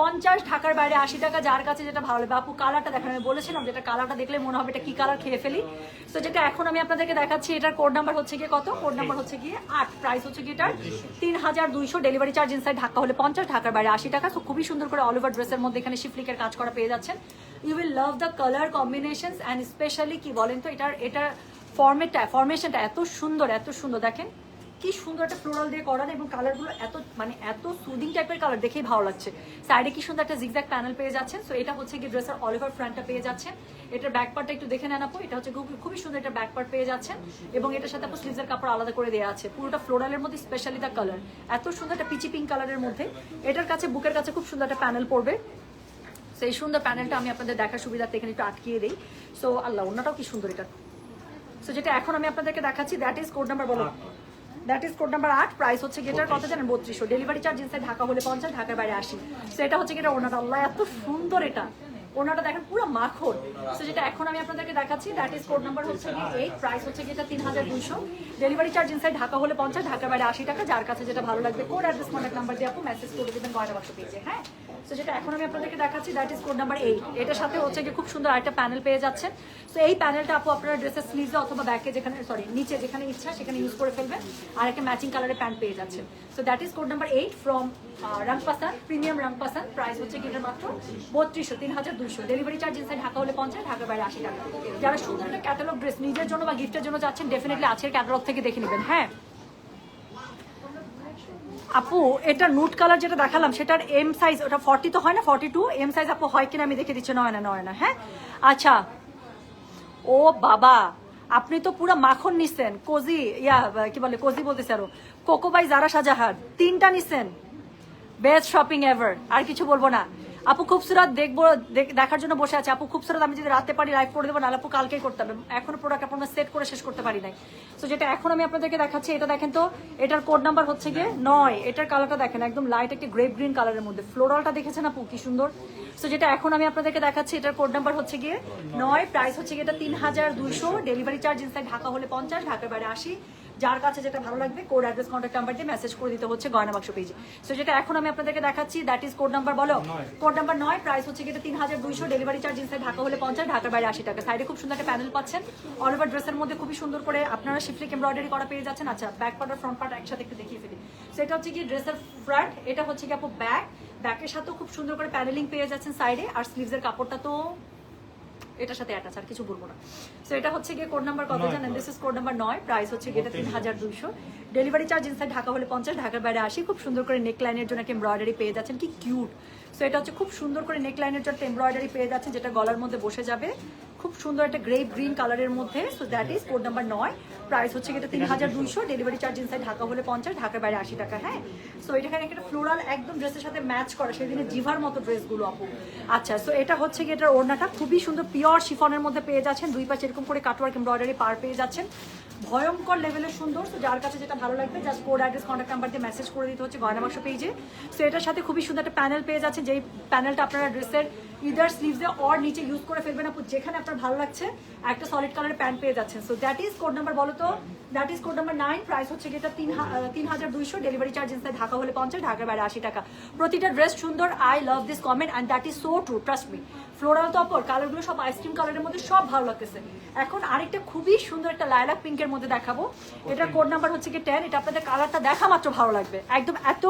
50, ঢাকার বাইরে 80 টাকা। যার কাছে যেটা ভালো লাগবে আপু, কালারটা দেখেন, আমি বলেছিলাম যেটা কালারটা দেখলে মনে হবে এটা কি কালার, খেয়ে ফেলি। সো যেটা এখন আমি আপনাদেরকে দেখাচ্ছি, এটার কোড নাম্বার হচ্ছে গিয়ে কত, কোড নাম্বার হচ্ছে গিয়ে 8, প্রাইস হচ্ছে কি এটার 3200, ডেলিভারি চার্জ ইনসাইড ঢাকা হলে 50, ঢাকার বাইরে 80 টাকা। সো খুবই সুন্দর করে অল ওভার ড্রেসের মধ্যে এখানে শিফলিকের কাজ করা পেয়ে যাচ্ছেন। You will love the colour combinations and specially কি বলেন তো, এটা ফরমেশনটা এত সুন্দর, এত সুন্দর দেখেন কি সুন্দর একটা ফ্লোরাল দিয়ে করা, এবং কালারগুলো এত মানে এত সুদিং টাইপের কালার, দেখেই ভালো লাগছে। সাইডে কি সুন্দর একটা জিগজ্যাগ প্যানেল পেয়ে যাচ্ছেন। সো এটা হচ্ছে কি ড্রেসের অল ওভার ফ্রন্টটা পেয়ে যাচ্ছেন। এটার ব্যাক পার্টটা একটু দেখে নেন আপু, এটা হচ্ছে খুবই সুন্দর একটা ব্যাক পার্ট পেয়ে যাচ্ছেন, এবং এটার সাথে আপু স্লিভসের কাপড় আলাদা করে দেওয়া আছে। পুরোটা ফ্লোরালের মধ্যে, স্পেশালি দ্য কালার এত সুন্দর একটা পিচি পিঙ্ক কালারের মধ্যে। এটার কাছে বুকের কাছে খুব সুন্দর একটা প্যানেল পড়বে। সেই সুন্দর প্যানেলটা আমি আপনাদের দেখার সুবিধার্থে এখানে একটু আটকিয়ে দিই। সো আল্লাহ, অন্যটাও কি সুন্দর এটা। সো যেটা এখন আমি আপনাদেরকে দেখাচ্ছি, দ্যাট ইজ কোড নাম্বার বলো, that is code number 8, price হচ্ছে গেটার কত জানেন 3200, ডেলিভারি চার্জ ইনসাইড ঢাকা হলে 50, ঢাকার বাইরে 80। সো এটা হচ্ছে গেটার ওনার, আল্লাহ এত সুন্দর এটা, ওনাটা দেখেন পুরো মাখন। তো যেটা এখন আমি আপনাদেরকে দেখাচ্ছি দ্যাট ইজ কোড নাম্বার হচ্ছে 8, প্রাইস হচ্ছে যেটা 3200, ডেলিভারি চার্জ ইনসাইড ঢাকা হলে 50, ঢাকার বাইরে 80 টাকা। যার কাছে যেটা ভালো লাগবে কোড অ্যাড্রেস কন্ট্যাক্ট নাম্বার দিয়ে আপু মেসেজ করে দেবেন গয়না বাক্স পেজে। হ্যাঁ, তো যেটা এখন আমি আপনাদেরকে দেখাচ্ছি দ্যাট ইজ কোড নাম্বার 8, এটার সাথে হচ্ছে কি খুব সুন্দর একটা প্যানেল পেয়ে যাচ্ছেন। তো এই প্যানেলটা আপু আপনারা ড্রেসের স্লিভে অথবা ব্যাকে যেখানে নিচে যেখানে ইচ্ছা সেখানে ইউজ করে ফেলবেন, আর একটা ম্যাচিং কালারের প্যান্ট পেয়ে যাচ্ছেন। So that is code number 8 from Rangpasand, premium Rangpasand. Price হচ্ছে কি এটার মাত্র 3200, 3200, ডেলিভারি চার্জ ইনসাইড ঢাকা হলে 50, ঢাকার বাইরে 80 টাকা। যারা সুন্দর একটা ক্যাটালগ ড্রেস নিজের জন্য বা গিফটের জন্য যাচ্ছেন ডেফিনেটলি আজকের ক্যাটালগ থেকে দেখে নেবেন। হ্যাঁ আপু, এটা নুট কালার যেটা দেখালাম সেটার এম সাইজ ওটা 40 তো হয় না, 42 এম সাইজ আপু হয় কিনা আমি দেখে দিচ্ছি। নয় না। হ্যাঁ আচ্ছা, ও বাবা আপনি তো পুরো মাখন নিছেন, কোজি কি বলে কোজি বলতেছে আরো, কোকোবাই জারা শাহজাহান 3টা নিছেন। বেস্ট শপিং এভার, আর কিছু বলবো না। আপু খুবসুরত দেখবো, দেখার জন্য বসে আছে। আপু খুবসুরত আমি যদি রাতে পারি লাইভ করে দেবো, নাহলে আপু কালকেই করতে হবে। এখনো প্রোডাক্ট আপনার সেট করে শেষ করতে পারি নাই। তো যেটা এখন আমি আপনাদেরকে দেখাচ্ছি এটা দেখেন তো, এটার কোড নাম্বার হচ্ছে গিয়ে 9, এটার কালারটা দেখেন একদম লাইট একটা গ্রেপ গ্রিন কালারের মধ্যে, ফ্লোরালটা দেখেছেন আপু কি সুন্দর। তো যেটা এখন আমি আপনাদেরকে দেখাচ্ছি এটার কোড নাম্বার হচ্ছে গিয়ে 9, প্রাইস হচ্ছে গিয়ে এটা 3200, ডেলিভারি চার্জ ইনসাইড ঢাকা হলে 50, ঢাকার বাইরে 80। যার কাছে যেটা ভালো লাগবে কোড অ্যাড্রেস কন্ট্যাক্ট নাম্বার দিয়ে মেসেজ করে দিতে হচ্ছে গয়না বাক্স পেজে। সো যেটা এখন আমি আপনাদেরকে দেখাচ্ছি দ্যাট ইজ কোড নাম্বার বলো, কোড নাম্বার 9, প্রাইস হচ্ছে এটা 3200, ডেলিভারি চার্জ ইনসাইড ঢাকা হলে 50, ঢাকার বাইরে 80 টাকা। সাইডে খুব সুন্দর একটা প্যানেল পাচ্ছেন, অল ওভার ড্রেসের মধ্যে খুবই সুন্দর করে আপনারা শিফলিক এমব্রয়ডারি করা পেয়ে যাচ্ছেন। আচ্ছা, ব্যাক পার্ট আর ফ্রন্ট পার্ট একসাথে একটু দেখিয়ে ফেলি। সো এটা হচ্ছে কি ড্রেসের ফ্রন্ট, এটা হচ্ছে কি আপু ব্যাকের সাথেও খুব সুন্দর করে প্যানেলিং পেয়ে যাচ্ছেন সাইডে, আর স্লিভসের কাপড়টা তো এটার সাথে অ্যাটাচ, আর কিছু বলবো না। সো এটা হচ্ছে গিয়ে কোড নাম্বার কত জানেন? This is code number 9, price হচ্ছে গিয়ে 3200, ডেলিভারি চার্জ ইনসাইড ঢাকা হলে 50, ঢাকার বাইরে 80। খুব সুন্দর করে নেক লাইনের জন্য একটা এমব্রয়ডারি পেয়ে যাচ্ছেন, কি কিউট। সো এটা হচ্ছে খুব সুন্দর করে নেক লাইনের জন্য এমব্রয়ডারি পেয়ে যাচ্ছেন, যেটা গলার মধ্যে বসে যাবে, খুব সুন্দর একটা গ্রেপ গ্রিন কালারের মধ্যে। So that is code number 9, price হচ্ছে এটা 3200, ডেলিভারি চার্জ ইনসাইড ঢাকা হলে 50, ঢাকার বাইরে 80 টাকা। হ্যাঁ, সো এখানে একটা ফ্লোরাল একদম ড্রেসের সাথে ম্যাচ করা, সেদিনে জিভার মতো ড্রেসগুলো আপু। আচ্ছা, সো এটা হচ্ছে কি এটার ওড়নাটা খুবই সুন্দর পিওর শিফনের মধ্যে পেয়ে যাচ্ছেন, দুই পাশে এরকম করে কাটওয়ার্ক এমব্রয়ডারি পার পেয়ে যাচ্ছেন, ভয়ঙ্কর লেভেলের সুন্দর। তো যার কাছে যেটা ভালো লাগবে just code address contact number দিয়ে মেসেজ করে দিতে হচ্ছে গয়না বাক্স পেজে। সো এটার সাথে খুবই সুন্দর একটা প্যানেল পেয়ে যাচ্ছে, যেই প্যানেলটা আপনারা ড্রেসের ইদার স্লিভসে অর নিচে ইউজ করে ফেলবেন আপু, যেখানে আপনার ভালো লাগছে একটা সলিড কালারের প্যান্ট পেয়ে যাচ্ছেন। So that is code number বলো তো, that is code number 9, price হচ্ছে এটা 3200, ডেলিভারি চার্জ ইনসাইড ঢাকা হলে 50, ঢাকার বাইরে 80 টাকা। প্রতিটা ড্রেস সুন্দর, I love this comment and that is so true, trust me. Floral তো অপর কালারগুলো সব আইসক্রিম কালারের মধ্যে সব ভালো লাগতেছে। এখন আরেকটা খুবই সুন্দর একটা লাইলাক পিঙ্কের মধ্যে দেখাবো, এটার কোড নাম্বার হচ্ছে কি 10। এটা আপনাদের কালারটা দেখা মাত্র ভালো লাগবে, একদম এত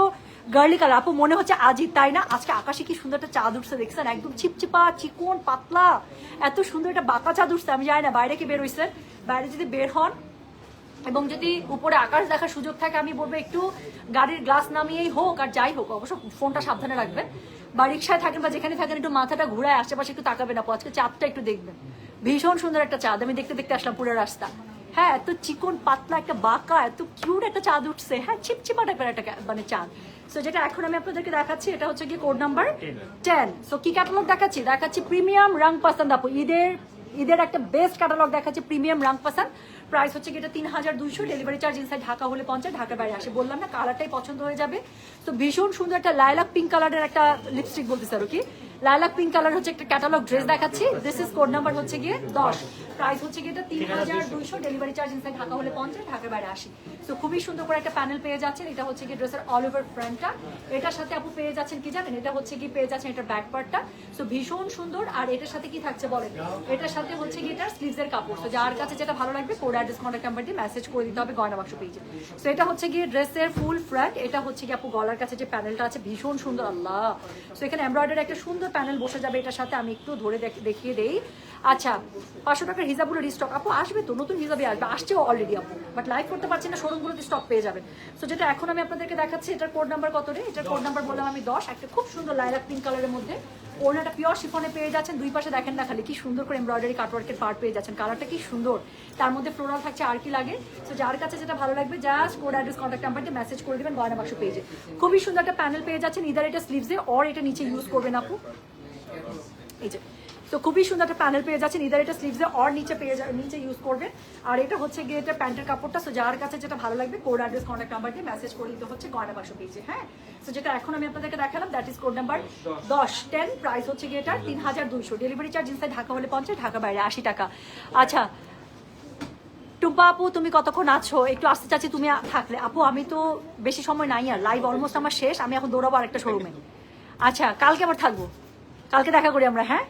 গার্লি কালার আপু, মনে হচ্ছে আজই, তাই না? আজকে আকাশে কি সুন্দর একটা চাঁদ উঠছে দেখছেন, একদম চিপচিপা চিকন পাতলা, এত সুন্দর একটা বাঁকা চাঁদ উঠছে। আমি জানি না বাইরে কি বের হয়েছে, বাইরে যদি বের হন এবং যদি উপরে আকাশ দেখার সুযোগ থাকে, আমি বলবো একটু গাড়ির গ্লাস নামিয়েই হোক আর যাই হোক, অবশ্য ফোনটা সাবধানে রাখবেন, বা রিক্সায় থাকেন বা যেখানে থাকেন একটু মাথাটা ঘুরায় আশেপাশে একটু তাকাবেন আপু, আজকে চাঁদটা একটু দেখবেন, ভীষণ সুন্দর একটা চাঁদ। আমি দেখতে দেখতে আসলাম পুরো রাস্তা। হ্যাঁ, এত চিকন পাতলা একটা বাঁকা এত কিউট একটা চাঁদ উঠছে, হ্যাঁ চিপচিপা টাইপের একটা মানে চাঁদ। সো যেটা এখন আমি আপনাদেরকে দেখাচ্ছি এটা হচ্ছে কি কোড নাম্বার 10। সো কি ক্যাটালগ দেখাচ্ছি প্রিমিয়াম রাং পাসান্দ আপু, ঈদের একটা বেস্ট ক্যাটালগ দেখাচ্ছি, প্রিমিয়াম রাং পাসান্দ। প্রাইস হচ্ছে এটা 3200, ডেলিভারি চার্জ ইনসাইড ঢাকা হলে 50, ঢাকার বাইরে আসে। বললাম না কালারটাই পছন্দ হয়ে যাবে। তো ভীষণ সুন্দর একটা লাইলাক পিঙ্ক কালারের একটা লিপস্টিক বলতেছে আর কি, লাইলাক পিঙ্ক কালার হচ্ছে একটা ক্যাটালগ ড্রেস দেখাচ্ছি। দিস ইজ কোড নাম্বার হচ্ছে গিয়ে 10, প্রাইস হচ্ছে এটা 3200, ডেলিভারি চার্জ ইনসাইড ঢাকা হলে 50, ঢাকার বাইরে 80। তো খুবই সুন্দর করে একটা প্যানেল পেয়ে যাচ্ছেন, এটা হচ্ছে কি ড্রেসের অল ওভার ফ্রন্টটা, এটার সাথে আপু পেয়ে যাচ্ছেন কি জানেন, এটা হচ্ছে কি পেয়ে যাচ্ছেন এটার ব্যাক পার্টটা। সো ভীষণ সুন্দর, আর এটার সাথে কি থাকছে বলেন, এটার সাথে হচ্ছে কি এটার স্লিভসের কাপড়। তো যার কাছে যেটা ভালো লাগবে কোড অ্যাড্রেস কন্ট্যাক্ট নাম্বার দিয়ে মেসেজ করে দিতে হবে গয়না বাক্স পেজে। সো এটা হচ্ছে গিয়ে ড্রেসের ফুল ফ্রন্ট, এটা হচ্ছে কি আপু গলার কাছে যে প্যানেলটা আছে ভীষণ সুন্দর, আল্লাহ। সো এখানে এমব্রয়ডারি একটা সুন্দর প্যানেল বসে যাবে এটার সাথে, আমি একটু ধরে দেখিয়ে দেই। আচ্ছা, 500 টাকার হিজাবগুলো রিস্টক আপু আসবে তো, নতুন হিজাবে আসবে, আসছেও অলরেডি আপু, বাট লাইভ করতে পারছি না, শোরুমগুলোতে স্টক পেয়ে যাবেন। সো যেটা এখন আমি আপনাদেরকে দেখাচ্ছি এটার কোড নাম্বার কত রে, এটার কোড নাম্বার বললাম আমি 10, একটা খুব সুন্দর লাইলাক পিঙ্ক কালারের মধ্যে, ওনাটা পিওর শিফনে পেয়ে যাচ্ছেন, দুই পাশে দেখেন না খালি কি সুন্দর করে এমব্রয়ডারি কাটওয়ার্কের পার্ট পেয়ে যাচ্ছেন, কালারটা কি সুন্দর, তার মধ্যে ফ্লোরাল থাকছে, আর কি লাগে। সো যার কাছে যেটা ভালো লাগবে just code address contact number দিয়ে মেসেজ করে দেবেন গয়না বাক্স পেজে। খুবই সুন্দর একটা প্যানেল পেয়ে যাচ্ছেন, ইদার এটা স্লিভসে অর এটা নিচে ইউজ করবেন আপু। এই যে তো খুবই সুন্দর একটা প্যানেল পেয়ে যাচ্ছেন, ইদার এটা স্লিভসে অর নিচে পেয়ে নিচে ইউজ করবেন। আর এটা হচ্ছে গিয়ে এটা প্যান্টের কাপড়টা। সো যার কাছে যেটা ভালো লাগবে কোড অ্যাড্রেস কন্ট্যাক্ট নাম্বার দিয়ে মেসেজ করে দিতে হচ্ছে গয়না বাক্স পেজে। হ্যাঁ, তো যেটা এখন আমি আপনাদেরকে দেখালাম that is code number 10 price হচ্ছে গিয়ে এটা 3200, ডেলিভারি চার্জ ইনসাইড ঢাকা হলে 50, ঢাকা বাইরে 80 টাকা। আচ্ছা টুম্পা আপু তুমি কতক্ষণ আছো, একটু আসতে চাচ্ছি তুমি থাকলে। আপু আমি তো বেশি সময় নাই, আর লাইভ অলমোস্ট আমার শেষ, আমি এখন দৌড়াবো আরেকটা শোরুমে। আচ্ছা কালকে আবার থাকবো, কালকে দেখা করি আমরা। হ্যাঁ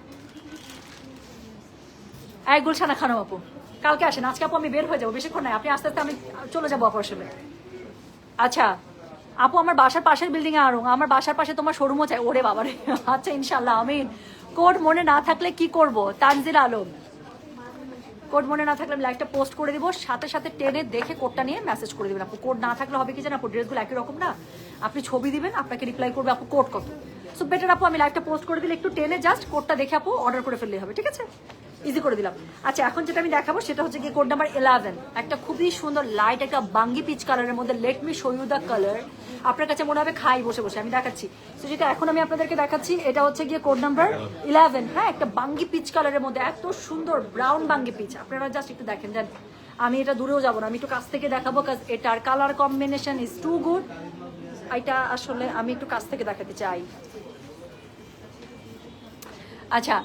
এক গুলশানা খানো আপু, কালকে আসেন। আজকে আপু আমি বের হয়ে যাবো, বেশিক্ষণ নাই, আপনি আস্তে আস্তে আমি চলে যাবো আপু আসলে। আচ্ছা আপু আমার বাসার পাশের বিল্ডিং এ আরো, আমার বাসার পাশে তোমার শোরুমও চাই। ওরে বাবারে, আচ্ছা ইনশাল্লাহ আমিন। কোড মনে না থাকলে কি করব, তানজিল আলম। কোড মনে না থাকলে আমি লাইকটা পোস্ট করে দিব, সাথে সাথে টেনে দেখে কোডটা নিয়ে মেসেজ করে দিবেন আপু। কোড না থাকলে হবে কি জানেন আপু, ড্রেসগুলো একই রকম না, আপনি ছবি দিবেন, আপনাকে রিপ্লাই করবে আপু কোড কত। সো বেটার আপু আমি লাইকটা পোস্ট করে দিলে একটু টেনে জাস্ট কোডটা দেখে আপু অর্ডার করে ফেললেই হবে, ঠিক আছে? ইজি করে দিলাম। আচ্ছা এখন যেটা আমি দেখাবো সেটা হচ্ছে কি কোড নাম্বার 11, একটা খুবই সুন্দর লাইট একটা বাঙ্গি পিচ কালারের মধ্যে, let me show you the colour. আপনার কাছে মনে হবে খাই বসে বসে, আমি দেখাচ্ছি। তো যেটা এখন আমি আপনাদেরকে দেখাচ্ছি এটা হচ্ছে গিয়ে কোড নাম্বার 11। হ্যাঁ, একটা বাঙ্গি পিচ কালারের মধ্যে এত সুন্দর ব্রাউন বাঙ্গি পিচ, আপনারা জাস্ট একটু দেখেন। দেন আমি এটা দূরেও যাবো না, আমি একটু কাছ থেকে দেখাবো, কাজ এটার colour combination is too good. এটা আসলে আমি একটু কাছ থেকে দেখাতে চাই। আচ্ছা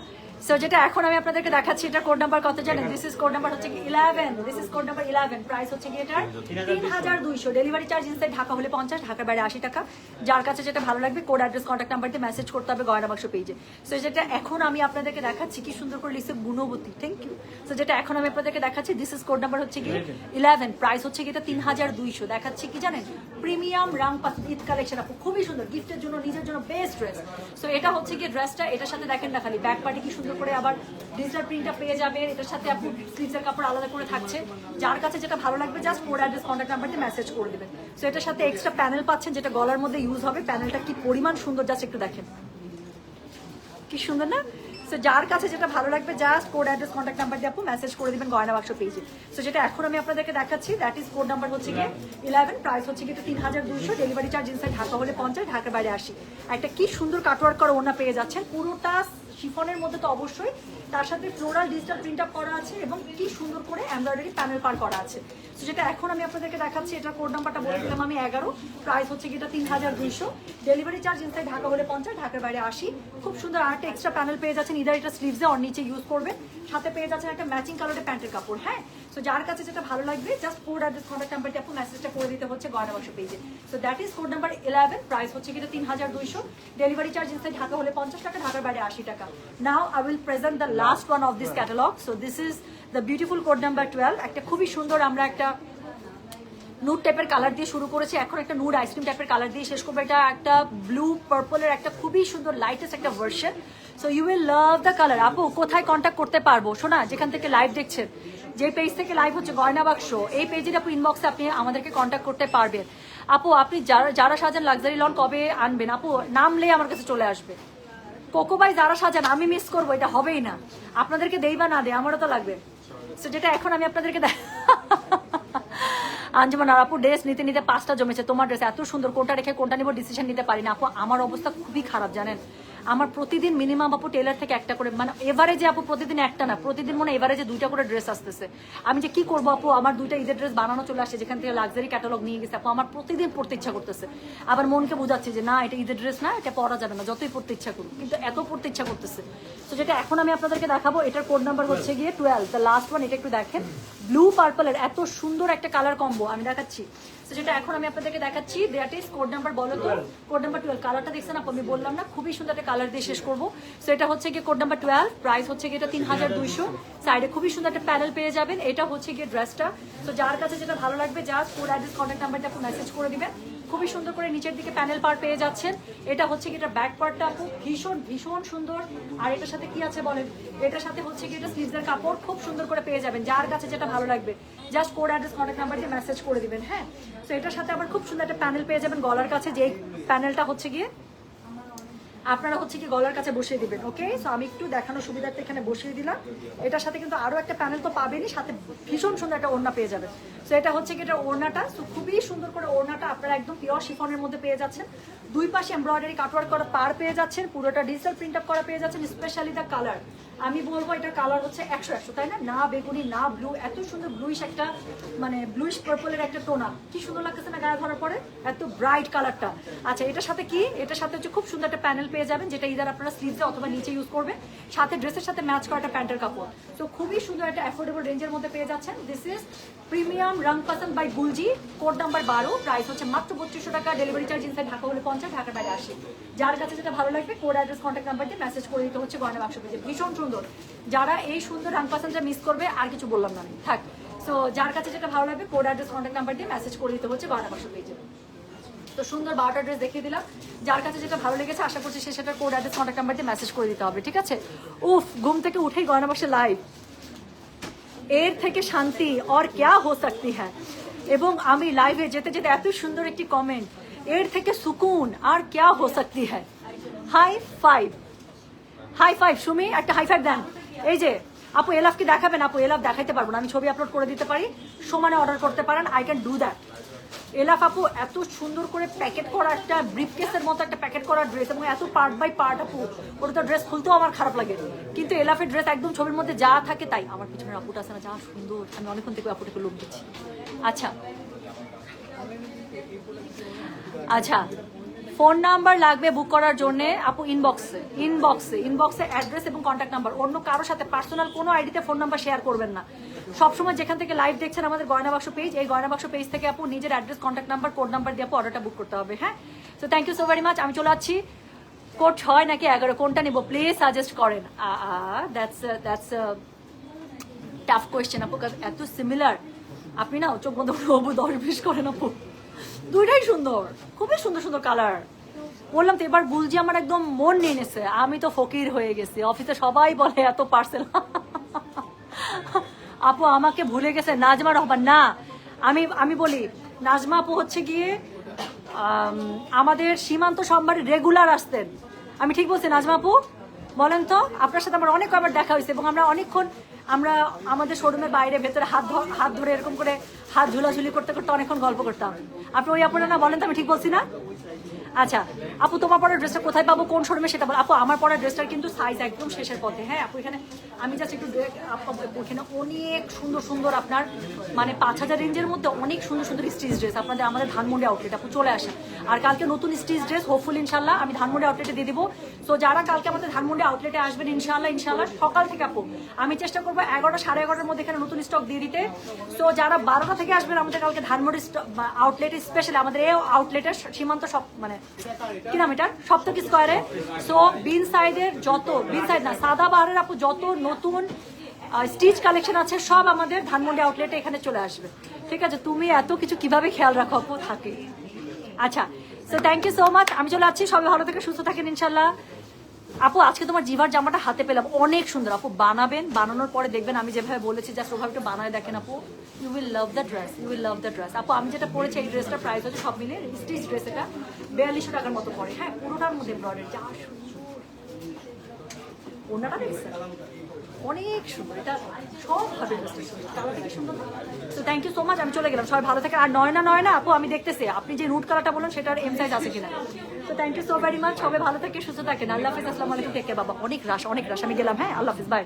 সো যেটা এখন আমি আপনাদেরকে দেখাচ্ছি এটা কোড নাম্বার কত জানেন? দিস ইজ কোড নাম্বার হচ্ছে কি 11, this is code number 11, price হচ্ছে কি এটার 3200, ডেলিভারি চার্জ ইনসাইড ঢাকা হলে 50, ঢাকার বাইরে 80 টাকা। যার কাছে যেটা ভালো লাগবে কোড অ্যাড্রেস কন্ট্যাক্ট নাম্বার দিয়ে মেসেজ করতে হবে গয়না বাক্স পেজে। সো যেটা এখন আমি আপনাদেরকে দেখাচ্ছি কি সুন্দর করে লিখছে গুণবতী, থ্যাংক ইউ। সো যেটা এখন আমি আপনাদেরকে দেখাচ্ছি দিস ইজ কোড নাম্বার হচ্ছে কি 11, প্রাইস হচ্ছে কি এটা 3200। দেখাচ্ছি কি জানেন, প্রিমিয়াম রাংপাস ঈদ কালেকশন আপু, খুবই সুন্দর গিফটের জন্য, নিজের জন্য বেস্ট ড্রেস। সো এটা হচ্ছে কি ড্রেসটা, এটার সাথে দেখেন না খালি ব্যাক পার্টি কি সুন্দর করে আবার ডিজিটাল প্রিন্টটা পেয়ে যাবে, এটার সাথে আপনি স্লিভসের কাপড় আলাদা করে থাকছে। যার কাছে যেটা ভালো লাগবে just code address contact number দিয়ে মেসেজ করে দেবেন। সো এটার সাথে এক্সট্রা প্যানেল পাচ্ছেন যেটা গলার মধ্যে ইউজ হবে। প্যানেলটা কি পরিমাণ সুন্দর, জাস্ট একটু দেখেন কি সুন্দর না? সো যার কাছে যেটা ভালো লাগবে just code address contact number দিয়ে আপু মেসেজ করে দিবেন গয়না বাক্স পেজে। সো যেটা এখন আমি আপনাদেরকে দেখাচ্ছি দ্যাট ইজ কোড নাম্বার হচ্ছে গিয়ে 11, প্রাইস হচ্ছে গিয়ে 3200, ডেলিভারি চার্জ ইনসাইড ঢাকা হলে 50, ঢাকার বাইরে 80। একটা কি সুন্দর কাটওয়ার্ক করা ওড়না পেয়ে যাচ্ছেন, পুরোটা শিফনের মধ্যে তো অবশ্যই, তার সাথে ফ্লোরাল ডিজিটাল প্রিন্ট আপ করা আছে এবং কি সুন্দর করে এমব্রয়ডারি প্যানেল পার করা আছে। তো যেটা এখন আমি আপনাদেরকে দেখাচ্ছি এটার কোড নাম্বারটা বলে দিলাম আমি 11, প্রাইস হচ্ছে কি এটা 3200, ডেলিভারি চার্জ ইনসাইড ঢাকা হলে 50, ঢাকার বাইরে 80। খুব সুন্দর আরেকটা এক্সট্রা প্যানেল পেয়ে যাচ্ছেন, ইদার এটা স্লিভসে অর নিচে ইউজ করবেন, সাথে পেয়ে যাচ্ছেন একটা ম্যাচিং কালারের প্যান্টের কাপড়। হ্যাঁ, সো যার কাছে যেটা ভালো লাগবে জাস্ট কোড অ্যাড্রেস কন্ট্যাক্ট নাম্বারটি আপনি মেসেজটা করে দিতে হচ্ছে গয়না বাক্স পেজে। So that is code number 11, price হচ্ছে কি এটা 3200, ডেলিভারি চার্জ ইনসাইড ঢাকা হলে 50 টাকা, ঢাকার বাইরে 80 টাকা। নাও I will present the last one of this catalog. So this is the beautiful code number 12. একটা খুবই সুন্দর আমরা একটা নুড টাইপের কালার দিয়ে শুরু করেছি, এখন একটা নুড আইসক্রিম টাইপের কালার দিয়ে শেষ করবো। এটা একটা ব্লু পার্পলের একটা খুবই সুন্দর লাইটেস্ট একটা version. So you will love the colour. আপু কোথায় কন্ট্যাক্ট করতে পারবো? শোনা, যেখান থেকে লাইভ দেখছেন, যে পেজ থেকে লাইভ হচ্ছে গয়না বাক্স, এই পেজের আপু ইনবক্সে আপনি আমাদেরকে কন্ট্যাক্ট করতে পারবেন। আপু আপনি যারা সাজান লাক্সারি লন কবে আনবেন? আপু নামলেই আমার কাছে চলে আসবে। কোকো বাই যারা সাজান আমি মিস করবো, এটা হবেই না। আপনাদেরকে দেই বা না দেয় আমারও তো লাগবে। সো যেটা এখন আমি আপনাদেরকে আঞ্জুমান আর আপু ড্রেস নিতে নিতে 5টা জমেছে। তোমার ড্রেস এত সুন্দর, কোনটা রেখে কোনটা নিব ডিসিশন নিতে পারি না আপু। আমার অবস্থা খুবই খারাপ জানেন, আমার প্রতিদিন মিনিমাম আপু টেলার থেকে একটা করে, মানে এভারেজে আপু প্রতিদিন একটা না, প্রতিদিন মনে এভারেজে 2টা করে ড্রেস আসতেছে। আমি যে কি করবো আপু, আমার 2টা ঈদের ড্রেস বানানো চলে আসছে যেখান থেকে লাক্সারি ক্যাটালগ নিয়ে গেছে আপু। আমার প্রতিদিন পড়তে ইচ্ছা করতেছে, আবার মনকে বোঝাচ্ছে যে না এটা ঈদের ড্রেস না, এটা পরা যাবে না, যতই পড়তে ইচ্ছা করুক, কিন্তু এত পড়তে ইচ্ছা করতেছে। তো যেটা এখন আমি আপনাদেরকে দেখাবো এটার কোড নাম্বার হচ্ছে গিয়ে 12, দ্য লাস্ট ওয়ান। এটা একটু দেখেন, ব্লু পার্পলের এত সুন্দর একটা কালার কম্বো আমি দেখাচ্ছি। তো যেটা এখন আমি আপনাদেরকে দেখাচ্ছি দ্যাট ইজ কোড নাম্বার বলো তো, কোড নাম্বার 12। কালারটা দেখছেন আপু, আমি বললাম না খুবই সুন্দর একটা কালার দিয়ে শেষ করবো। সো এটা হচ্ছে গিয়ে কোড নাম্বার 12, প্রাইস হচ্ছে গিয়ে এটা 3200, সাইডে খুবই সুন্দর একটা প্যানেল পেয়ে যাবেন। এটা হচ্ছে গিয়ে ড্রেসটা। তো যার কাছে যেটা ভালো লাগবে জাস্ট কোড অ্যাড্রেস কন্ট্যাক্ট নাম্বারটা আপনি মেসেজ করে দিবেন। খুবই সুন্দর করে নিচের দিকে প্যানেল পার পেয়ে যাচ্ছেন। এটা হচ্ছে কি এটা ব্যাক পার্টটা আপু ভীষণ ভীষণ সুন্দর। আর এটার সাথে কি আছে বলেন, এটার সাথে হচ্ছে কি এটা স্লিভসের কাপড় খুব সুন্দর করে পেয়ে যাবেন। যার কাছে যেটা ভালো লাগবে just code address contact number দিয়ে মেসেজ করে দিবেন। হ্যাঁ, তো এটার সাথে আবার খুব সুন্দর একটা প্যানেল পেয়ে যাবেন গলার কাছে, যে প্যানেলটা হচ্ছে গিয়ে আপনারা হচ্ছে কি গলার কাছে বসিয়ে দিবেন। ওকে, সো আমি একটু দেখানোর সুবিধার্থে এখানে বসিয়ে দিলাম। এটার সাথে কিন্তু আরো একটা প্যানেল তো পাবেনই, সাথে ভীষণ সুন্দর একটা ওড়না পেয়ে যাবেন। সো এটা হচ্ছে কি এটা ওড়নাটা, সো খুবই সুন্দর করে ওড়নাটা আপনারা একদম পিওর শিফনের মধ্যে পেয়ে যাচ্ছেন। দুই পাশে এমব্রয়ডারি কাটওয়ার্ক করা পার পেয়ে যাচ্ছেন, পুরোটা ডিজিটাল প্রিন্ট আপ করা পেয়ে যাচ্ছেন। স্পেশালি দ্য কালার, আমি বলবো এটা কালার হচ্ছে 100 তাই না, না বেগুনি না ব্লু, এত সুন্দর ব্লুইশ একটা মানে ব্লুইশ পার্পলের একটা টোনা, কি সুন্দর লাগতেছে না গায়ে ধরার পরে, এত ব্রাইট কালারটা। আচ্ছা এটার সাথে কি, এটার সাথে হচ্ছে খুব সুন্দর একটা প্যানেল পেয়ে যাবেন, যেটা ইদার আপনারা স্লিভসে অথবা নিচে ইউজ করবেন, সাথে ড্রেসের সাথে ম্যাচ করা একটা প্যান্টের কাপড়। তো খুবই সুন্দর একটা অ্যাফোর্ডেবল রেঞ্জের মধ্যে পেয়ে যাচ্ছেন। This is premium Rang Pasand by Gulji, code number 12, price হচ্ছে মাত্র 3200 টাকা, ডেলিভারি চার্জ ইনসাইড ঢাকা হলে 50, ঢাকার বাইরে 80। যার কাছে যেটা ভালো লাগবে কোড অ্যাড্রেস কন্ট্যাক্ট নাম্বার দিয়ে মেসেজ করে দিতে হচ্ছে গয়না বাক্স পেজে। ভীষণ সুন্দর, যারা এই সুন্দর রং পাসন্দটা মিস করবে আর কিছু বললাম না আমি, থাক। সো যার কাছে যেটা ভালো লাগবে কোড অ্যাড্রেস কন্ট্যাক্ট নাম্বার দিয়ে মেসেজ করে দিতে হচ্ছে গয়না বাক্স পেজে। তো সুন্দর 12টা ড্রেস দেখিয়ে দিলাম, যার কাছে যেটা ভালো লেগেছে আশা করছি সে সেটার কোড অ্যাড্রেস কন্ট্যাক্ট নাম্বার দিয়ে মেসেজ করে দিতে হবে, ঠিক আছে। উফ, ঘুম থেকে উঠেই গয়না বাক্সে লাইভ, এর থেকে শান্তি और क्या हो सकती है। এবং আমি লাইভে যেতে যেতে এত সুন্দর একটি কমেন্ট, এর থেকে সুকুন আর क्या हो सकती है। High five, high five Sumi, একটা হাই ফাইভ দেন। এই যে আপু এলাফ কি দেখাবেন? আপু এলাফ দেখাইতে পারবো না, আমি ছবি আপলোড করে দিতে পারি, সমানে অর্ডার করতে পারেন, আই ক্যান ডু দ্যাট। এলাফ আপু এত সুন্দর করে প্যাকেট করা একটা ব্রিফকেসের মতো একটা প্যাকেট করা ড্রেস, এবং এত পার্ট বাই পার্ট আপু, ওটা তো ড্রেস খুলতেও আমার খারাপ লাগে, কিন্তু এলাফের ড্রেস একদম ছবির মধ্যে যা থাকে তাই। আমার পিছনের আপুটা আছে না, যা সুন্দর, আমি অনেকক্ষণ থেকে আপুটাকে লোক দিচ্ছি। আচ্ছা আচ্ছা, ফোন নাম্বার লাগবে বুক করার জন্য আপু, ইনবক্সে ইনবক্সে ইনবক্সে অ্যাড্রেস এবং কন্ট্যাক্ট নাম্বার, অন্য কারোর সাথে পার্সোনাল কোনো আইডিতে ফোন নাম্বার শেয়ার করবেন না। সবসময় যেখান থেকে লাইভ দেখছেন আমাদের গয়না বাক্স পেজ, এই গয়না বাক্স পেজ থেকে আপু নিজের address contact number code number দিয়ে আপু অর্ডারটা বুক করতে হবে, হ্যাঁ। So thank you so very much. আমি চলে যাচ্ছি, কোড 6 নাকি 11 কোনটা নিব প্লিজ সাজেস্ট করেন। দ্যাটস টাফ কোয়েশ্চেন আপু, এত সিমিলার, আপনি না চোখ বন্ধ করে আপু 10-20 করেন আপু, দুইটাই সুন্দর, খুবই সুন্দর সুন্দর কালার। বললাম তো এবার গুলজি আমার একদম মন নিয়ে নিছে, আমি তো ফকির হয়ে গেছি, অফিসে সবাই বলে এত পার্সেল। আপু আমাকে ভুলে গেছে নাজমা রহমান, না আমি বলি নাজমা আপু হচ্ছে গিয়ে আমাদের সীমান্ত সোমবারে রেগুলার আসতেন, আমি ঠিক বলছি নাজমা আপু? বলেন তো, আপনার সাথে আমার অনেক কবার দেখা হয়েছে, এবং আমরা অনেকক্ষণ আমরা আমাদের শোরুমের বাইরে ভেতরে হাত ধরে এরকম করে হাত ঝুলাঝুলি করতে করতে অনেকক্ষণ গল্প করতাম। আপনি ওই আপনারা না, বলেন তো আমি ঠিক বলছি না? আচ্ছা আপু, তোমার পরের ড্রেসটা কোথায় পাবো, কোন শোরুমে সেটা বল। আপু আমার পরের ড্রেসটার কিন্তু সাইজ একদম শেষের পথে, হ্যাঁ আপু। এখানে আমি জাস্ট একটু এখানে অনেক সুন্দর সুন্দর আপনার মানে 5000 রেঞ্জের মধ্যে অনেক সুন্দর সুন্দর স্টিচ ড্রেস আপনাদের আমাদের ধানমন্ডি আউটলেট আপু চলে আসে। আর কালকে নতুন স্টিচ ড্রেস হোপফুলি ইনশাল্লাহ আমি ধানমন্ডি আউটলেটে দিয়ে দিব। তো যারা কালকে আমাদের ধানমন্ডি আউটলেটে আসবেন ইনশাল্লাহ সকাল থেকে আপু আমি চেষ্টা করবো 11টা সাড়ে 11টার মধ্যে এখানে নতুন স্টক দিয়ে দিতে। তো যারা 12টা থেকে আসবেন আমাদের কালকে ধানমন্ডি আউটলেটে, স্পেশালি আমাদের এই আউটলেটের সীমান্ত সব মানে কি নাম এটা, সপ্তকি স্কোয়ারে। সো বিন সাইডের যত, বিন সাইড না সাদা বাহারের আপু যত নতুন স্টিচ কালেকশন আছে সব আমাদের ধানমন্ডি আউটলেটে এখানে চলে আসবে, ঠিক আছে। তুমি এত কিছু কিভাবে খেয়াল রাখো আপু, থাকে। আচ্ছা so thank you so much, আমি চলে যাচ্ছি, সবাই ভালো থেকে সুস্থ থাকেন ইনশাল্লাহ। আপু আজকে তোমার জিভার জামাটা হাতে পেলাম, অনেক সুন্দর আপু, বানাবেন, বানানোর পরে দেখবেন আমি যেভাবে বলেছি জাস্ট ওভাবে একটু বানায় দেখেন আপু, you will love the dress, you will love the dress. আপু আমি যেটা পরেছি এই ড্রেসটার প্রাইস হচ্ছে সব মিলে স্টিচ ড্রেস, এটা 4200 টাকার মতো পড়ে, হ্যাঁ পুরোটার মধ্যে এমব্রয়ডারি, যা সুন্দর ওনাটা দেখছেন, অনেক সুন্দর, এটা সব ভাবে কালারটা কি সুন্দর। তো থ্যাংক ইউ সো মাচ, আমি চলে গেলাম, সবাই ভালো থাকে। আর নয়না আপু আমি দেখতেছি আপনি যে নুট কালারটা বলেন সেটার এম সাইজ আছে কিনা। তো thank you so very much, সবাই ভালো থাকে সুস্থ থাকেন, আল্লাহ হাফিজ, আসসালামু আলাইকুম, টেক কেয়ার বাবা। অনেক রাশ, আমি গেলাম, হ্যাঁ আল্লাহ হাফিজ, বাই।